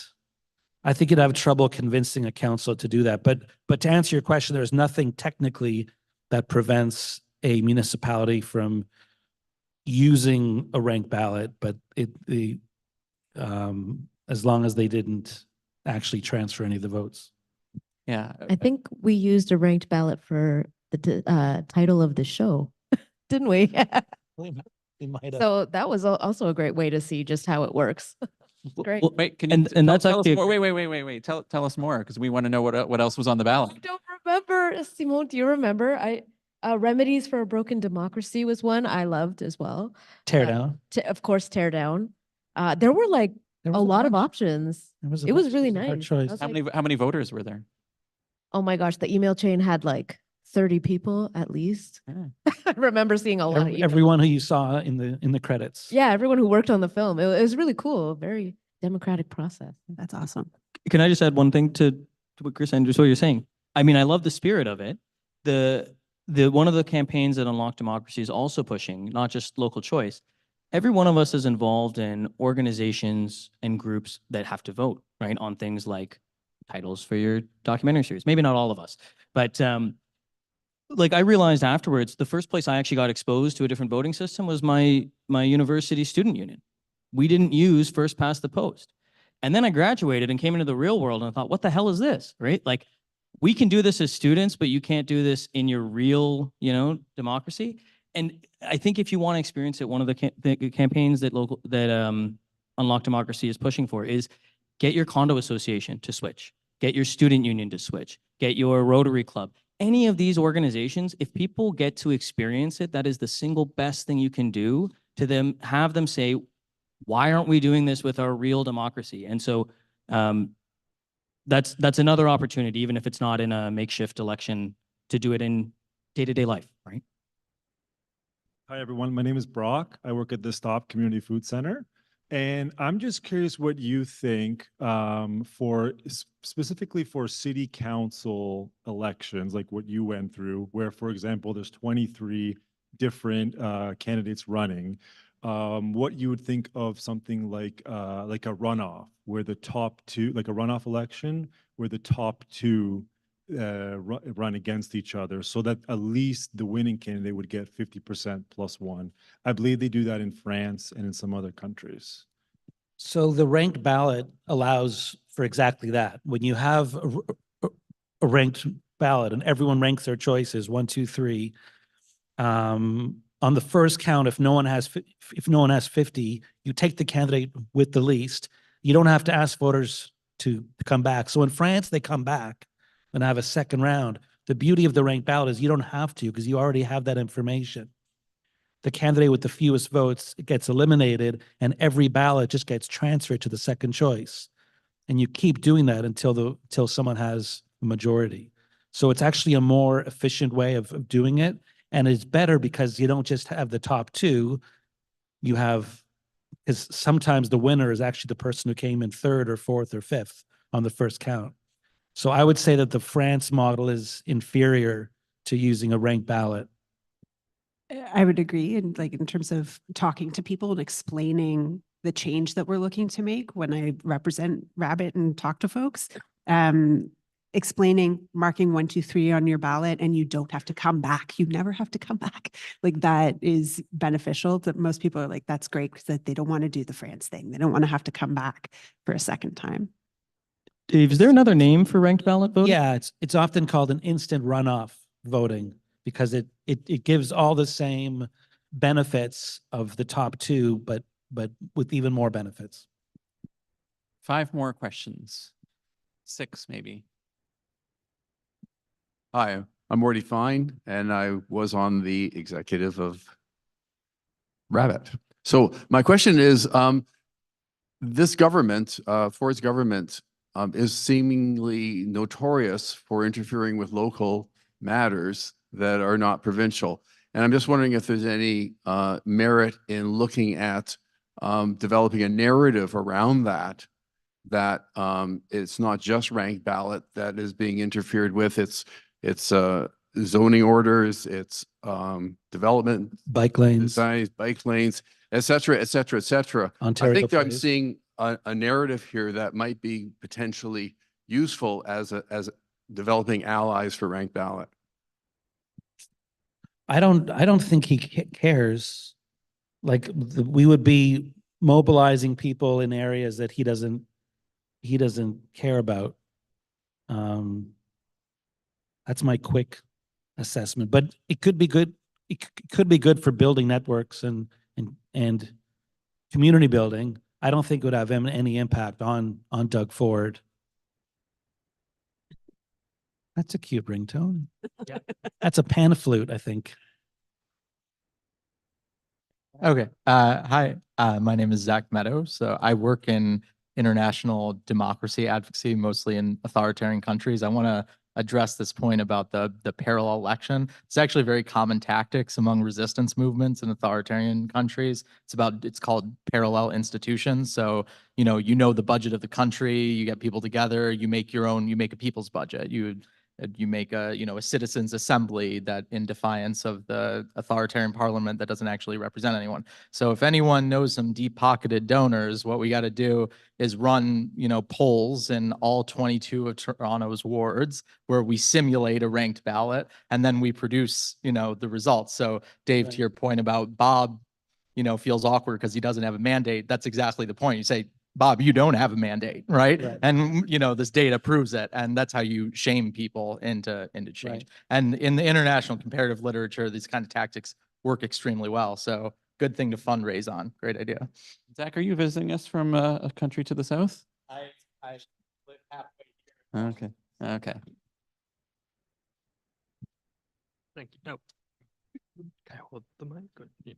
I think you'd have trouble convincing a council to do that. But to answer your question, there's nothing technically that prevents a municipality from using a ranked ballot, but as long as they didn't actually transfer any of the votes. Yeah. I think we used a ranked ballot for the title of the show, didn't we? We might have. So that was also a great way to see just how it works. Great. Well, Wait, can you and tell, that's tell us actually more? Wait. Tell us more because we want to know what else was on the I ballot. don't remember. Simone, do you remember? Remedies for a Broken Democracy was one I loved as well. Teardown. Of course, Teardown. There were like There a was lot of bunch. options. There was a It was bunch. really It was a hard nice. choice. I was How like, many voters were there? oh my gosh, the email chain had like 30 people at least. Yeah. I remember seeing a lot of emails. Everyone who you saw in the credits. Yeah, everyone who worked on the film. It was really cool. Very democratic process. That's awesome. Can I just add one thing to what Chrisann, just what you're saying? I mean, I love the spirit of it. The one of the campaigns that Unlocked Democracy is also pushing, not just local choice. Every one of us is involved in organizations and groups that have to vote, right, on things like titles for your documentary series. Maybe not all of us, but like I realized afterwards, the first place I actually got exposed to a different voting system was my university student union. We didn't use first past the post. And then I graduated and came into the real world and I thought, what the hell is this, right? Like we can do this as students, but you can't do this in your real, democracy. And I think if you want to experience it, one of the campaigns that Unlock Democracy is pushing for is get your condo association to switch, get your student union to switch, get your Rotary Club. Any of these organizations, if people get to experience it, that is the single best thing you can do to them, have them say, why aren't we doing this with our real democracy? And so that's another opportunity, even if it's not in a makeshift election, to do it in day-to-day life, right? Hi, everyone. My name is Brock. I work at the Stop Community Food Center. And I'm just curious what you think specifically for city council elections, like what you went through, where, for example, there's 23 different candidates running. What you would think of something like a runoff, where the top two, like a runoff election, where the top two run against each other, so that at least the winning candidate would get 50% plus one. I believe they do that in France and in some other countries. So the ranked ballot allows for exactly that. When you have a ranked ballot and everyone ranks their choices, 1, 2, 3, on the first count, if no one has 50, you take the candidate with the least. You don't have to ask voters to come back. So in France, they come back and have a second round. The beauty of the ranked ballot is you don't have to, because you already have that information. The candidate with the fewest votes gets eliminated, and every ballot just gets transferred to the second choice. And you keep doing that until someone has a majority. So it's actually a more efficient way of doing it. And it's better because you don't just have the top two. You have, because sometimes the winner is actually the person who came in third or fourth or fifth on the first count. So I would say that the France model is inferior to using a ranked ballot. I would agree. And like in terms of talking to people and explaining the change that we're looking to make, when I represent RaBIT and talk to folks, explaining marking 1, 2, 3 on your ballot, and you don't have to come back. You never have to come back. Like that is beneficial. That most people are like, that's great, because they don't want to do the France thing. They don't want to have to come back for a second time. Dave, is there another name for ranked ballot voting? Yeah, it's often called an instant runoff voting, because it gives all the same benefits of the top two, but with even more benefits. 5 more questions. 6 maybe. Hi, I'm Morty Fine, and I was on the executive of RaBIT. So my question is, this government, Ford's government, is seemingly notorious for interfering with local matters that are not provincial. And I'm just wondering if there's any merit in looking at developing a narrative around that it's not just ranked ballot that is being interfered with. It's zoning orders, it's development, Bike lanes, designs, bike lanes, et cetera, et cetera, et cetera. Ontario I think I'm Place. seeing a narrative here that might be potentially useful as developing allies for ranked ballot. I don't think he cares. Like we would be mobilizing people in areas that he doesn't care about. That's my quick assessment, but it could be good. It could be good for building networks and community building. I don't think it would have any impact on Doug Ford. That's a cute ringtone. That's a pan flute, I think. Okay. Hi. My name is Zach Meadows. So I work in international democracy advocacy, mostly in authoritarian countries. I want to address this point about the parallel election. It's actually very common tactics among resistance movements in authoritarian countries. It's called parallel institutions. So, you know the budget of the country, you get people together, you make a people's budget. You make a citizens assembly that in defiance of the authoritarian parliament that doesn't actually represent anyone. So if anyone knows some deep pocketed donors, what we got to do is run polls in all 22 of Toronto's wards where we simulate a ranked ballot and then we produce the results. So Dave, to your point about Bob feels awkward because he doesn't have a mandate, that's exactly the point. You say, Bob, you don't have a mandate, right? And this data proves it, and that's how you shame people into change. Right. And in the international comparative literature, these kind of tactics work extremely well. So good thing to fundraise on. Great idea. Zach, are you visiting us from a country to the south? I live halfway here. Okay. Thank you. No. Can I hold the mic? Yeah.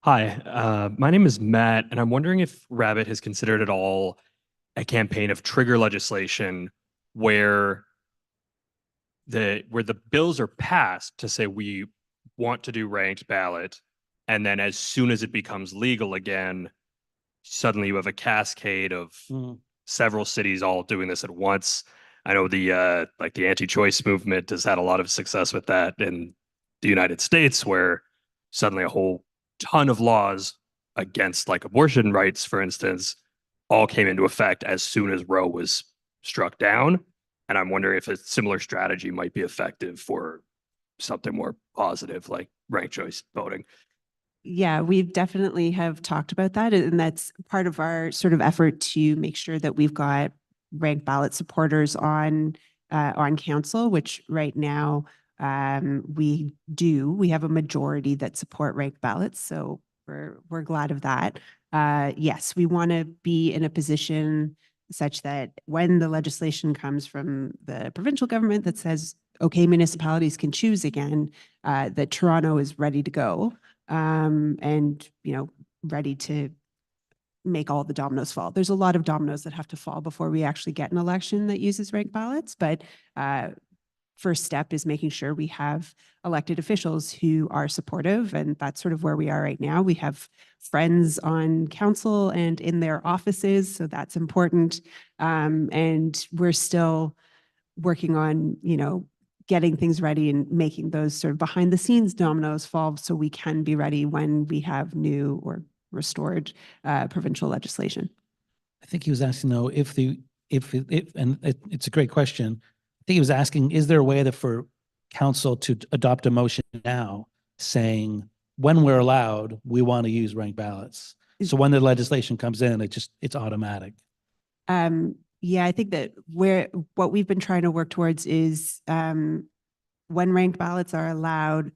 Hi, my name is Matt, and I'm wondering if RaBIT has considered at all a campaign of trigger legislation where the bills are passed to say we want to do ranked ballot, and then as soon as it becomes legal again, suddenly you have a cascade of several cities all doing this at once. I know the anti-choice movement has had a lot of success with that in the United States, where suddenly a whole ton of laws against abortion rights, for instance, all came into effect as soon as Roe was struck down. And I'm wondering if a similar strategy might be effective for something more positive like ranked choice voting. Yeah, we definitely have talked about that. And that's part of our sort of effort to make sure that we've got ranked ballot supporters on council, which right now we do. We have a majority that support ranked ballots. So we're glad of that. Yes, we want to be in a position such that when the legislation comes from the provincial government that says, okay, municipalities can choose again, that Toronto is ready to go and, ready to make all the dominoes fall. There's a lot of dominoes that have to fall before we actually get an election that uses ranked ballots. But first step is making sure we have elected officials who are supportive. And that's sort of where we are right now. We have friends on council and in their offices. So that's important. And we're still working on, getting things ready and making those sort of behind the scenes dominoes fall so we can be ready when we have new or restored provincial legislation. I think he was asking though, it's a great question. I think he was asking, is there a way that for council to adopt a motion now saying when we're allowed, we want to use ranked ballots? So when the legislation comes in, it's automatic. Yeah, I think that what we've been trying to work towards is when ranked ballots are allowed,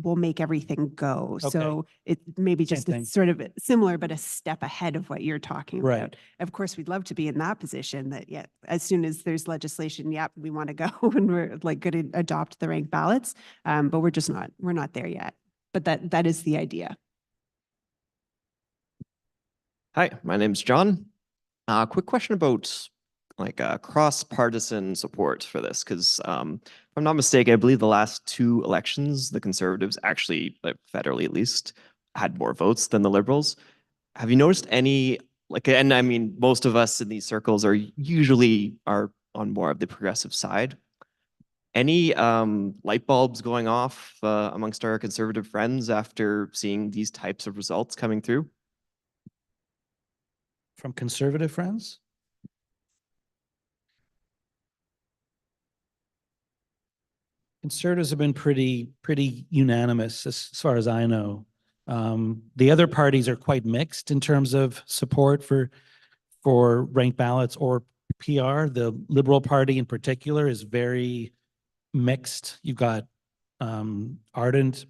we'll make everything go. Okay. So it maybe just Same thing. sort of similar, but a step ahead of what you're talking Right. about. Of course, we'd love to be in that position that, yeah, as soon as there's legislation, we want to go and we're going to adopt the ranked ballots. But we're not there yet. But that is the idea. Hi, my name's John. Quick question about cross-partisan support for this, because if I'm not mistaken, I believe the last two elections, the Conservatives actually, federally at least, had more votes than the Liberals. Have you noticed any, and I mean, most of us in these circles are on more of the progressive side. Any light bulbs going off amongst our Conservative friends after seeing these types of results coming through? From Conservative friends? Conservatives have been pretty unanimous as far as I know. The other parties are quite mixed in terms of support for ranked ballots or PR. The Liberal Party in particular is very mixed. You've got ardent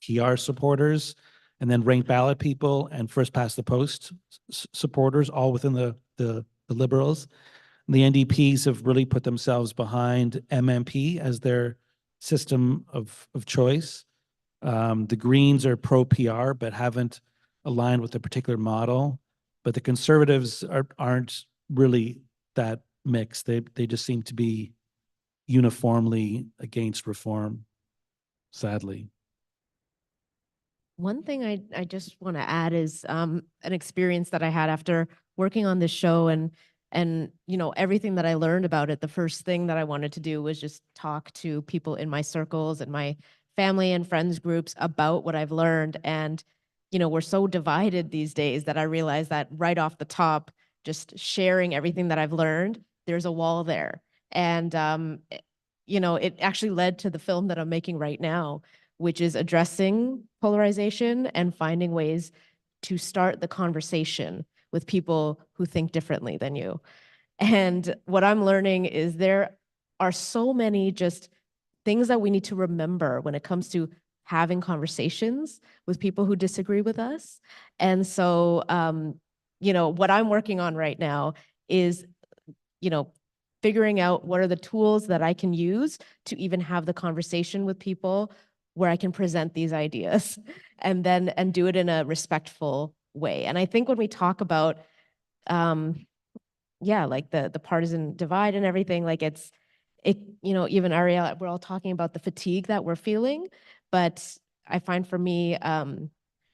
PR supporters, and then ranked ballot people and first past the post supporters, all within the Liberals. The NDPs have really put themselves behind MMP as their system of choice. The Greens are pro PR, but haven't aligned with a particular model. But the Conservatives aren't really that mixed. They just seem to be uniformly against reform, sadly. One thing I just want to add is an experience that I had after working on this show, and you know, everything that I learned about it. The first thing that I wanted to do was just talk to people in my circles and my family and friends groups about what I've learned. And you know, we're so divided these days that I realized that right off the top, just sharing everything that I've learned, there's a wall there. And you know, it actually led to the film that I'm making right now, which is addressing polarization and finding ways to start the conversation with people who think differently than you. And what I'm learning is there are so many just things that we need to remember when it comes to having conversations with people who disagree with us. And so, you know, what I'm working on right now is, you know, figuring out what are the tools that I can use to even have the conversation with people where I can present these ideas and do it in a respectful way. And I think when we talk about, yeah, like the partisan divide and everything, like it, you know, even Ariel, we're all talking about the fatigue that we're feeling, but I find for me,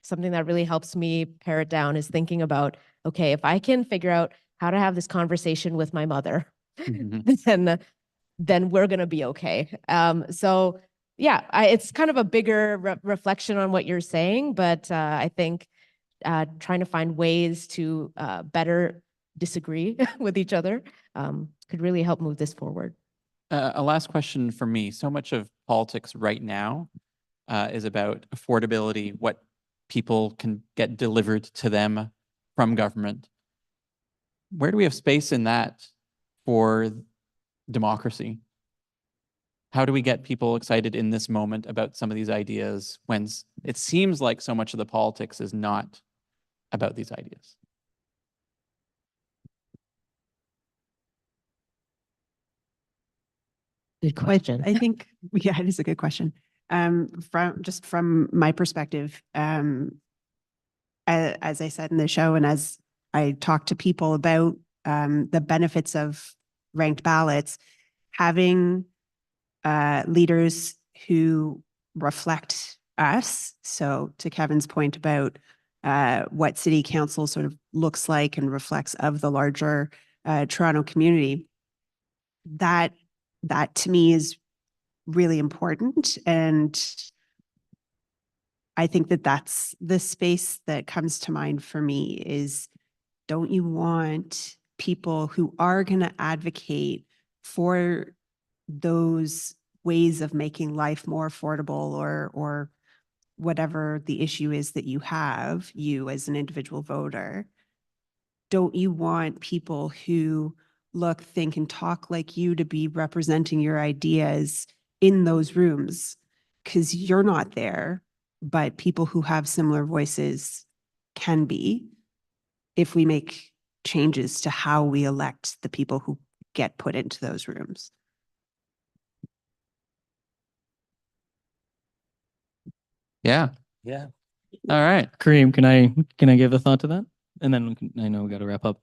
something that really helps me pare it down is thinking about, okay, if I can figure out how to have this conversation with my mother, then we're going to be okay. So yeah, it's kind of a bigger reflection on what you're saying, but I think trying to find ways to better disagree with each other could really help move this forward. A last question for me. So much of politics right now is about affordability, what people can get delivered to them from government. Where do we have space in that for democracy? How do we get people excited in this moment about some of these ideas when it seems like so much of the politics is not about these ideas? Good question. I think, yeah, it is a good question. From my perspective, as I said in the show, and as I talk to people about the benefits of ranked ballots, having leaders who reflect us. So to Kevin's point about what city council sort of looks like and reflects of the larger Toronto community, that to me is really important. And I think that that's the space that comes to mind for me is, don't you want people who are going to advocate for those ways of making life more affordable or whatever the issue is that you have, you as an individual voter? Don't you want people who look, think, and talk like you to be representing your ideas in those rooms? Because you're not there, but people who have similar voices can be, if we make changes to how we elect the people who get put into those rooms. Yeah. Yeah. All right. Karim, can I give a thought to that? And then I know we got to wrap up.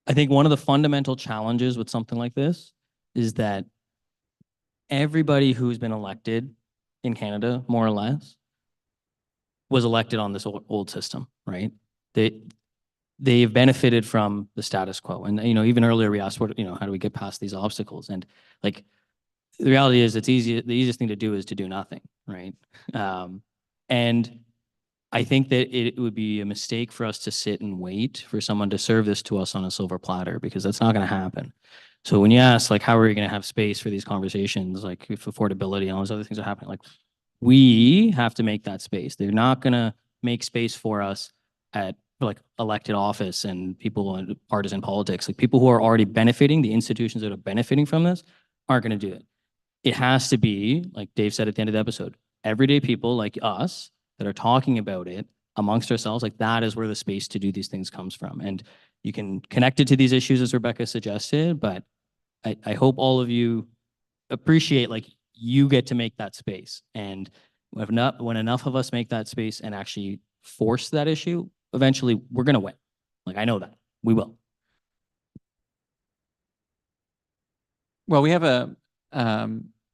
I think one of the fundamental challenges with something like this is that everybody who's been elected in Canada, more or less, was elected on this old system, right? They've benefited from the status quo. And, you know, even earlier we asked, what, you know, how do we get past these obstacles? And like, the reality is the easiest thing to do is to do nothing, right? And I think that it would be a mistake for us to sit and wait for someone to serve this to us on a silver platter, because that's not going to happen. So when you ask, like, how are we going to have space for these conversations, like if affordability and all those other things are happening, like, we have to make that space. They're not going to make space for us at like elected office and people in partisan politics. Like, people who are already benefiting, the institutions that are benefiting from this aren't going to do it. It has to be, like Dave said at the end of the episode, everyday people like us that are talking about it amongst ourselves, like that is where the space to do these things comes from. And you can connect it to these issues as Rebecca suggested, but I hope all of you appreciate like you get to make that space. And when enough of us make that space and actually force that issue, eventually we're going to win. Like I know that we will. Well, we have a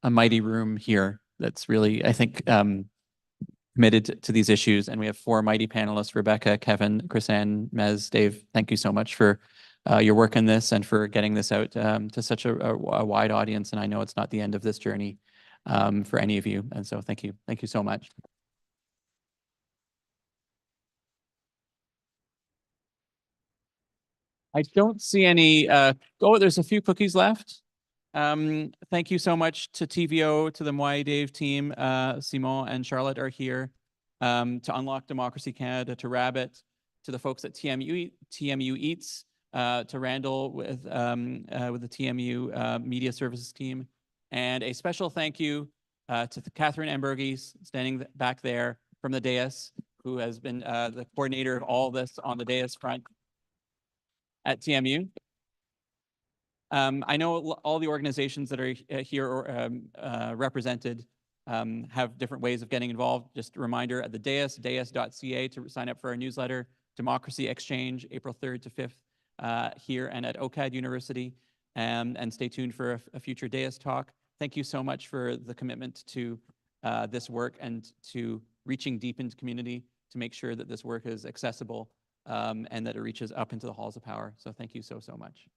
mighty room here that's really, I think, committed to these issues, and we have 4 mighty panelists: Rebecca, Kevin, Chrisann, Mez, Dave. Thank you so much for your work in this and for getting this out to such a wide audience. And I know it's not the end of this journey for any of you, and so thank you so much. I don't see any. Oh, there's a few cookies left. Thank you so much to TVO, to the Moi Dave team. Simon and Charlotte are here. To Unlock Democracy Canada, to RaBIT, to the folks at TMU Eats, to Randall with the TMU Media Services team, and a special thank you to Catherine Emberges, standing back there from the Dais, who has been the coordinator of all this on the Dais front at TMU. I know all the organizations that are here or represented have different ways of getting involved. Just a reminder at the Dais, dais.ca to sign up for our newsletter, Democracy Exchange, April 3rd to 5th here and at OCAD University. And stay tuned for a future Dais talk. Thank you so much for the commitment to this work and to reaching deep into community to make sure that this work is accessible and that it reaches up into the halls of power. So thank you so much.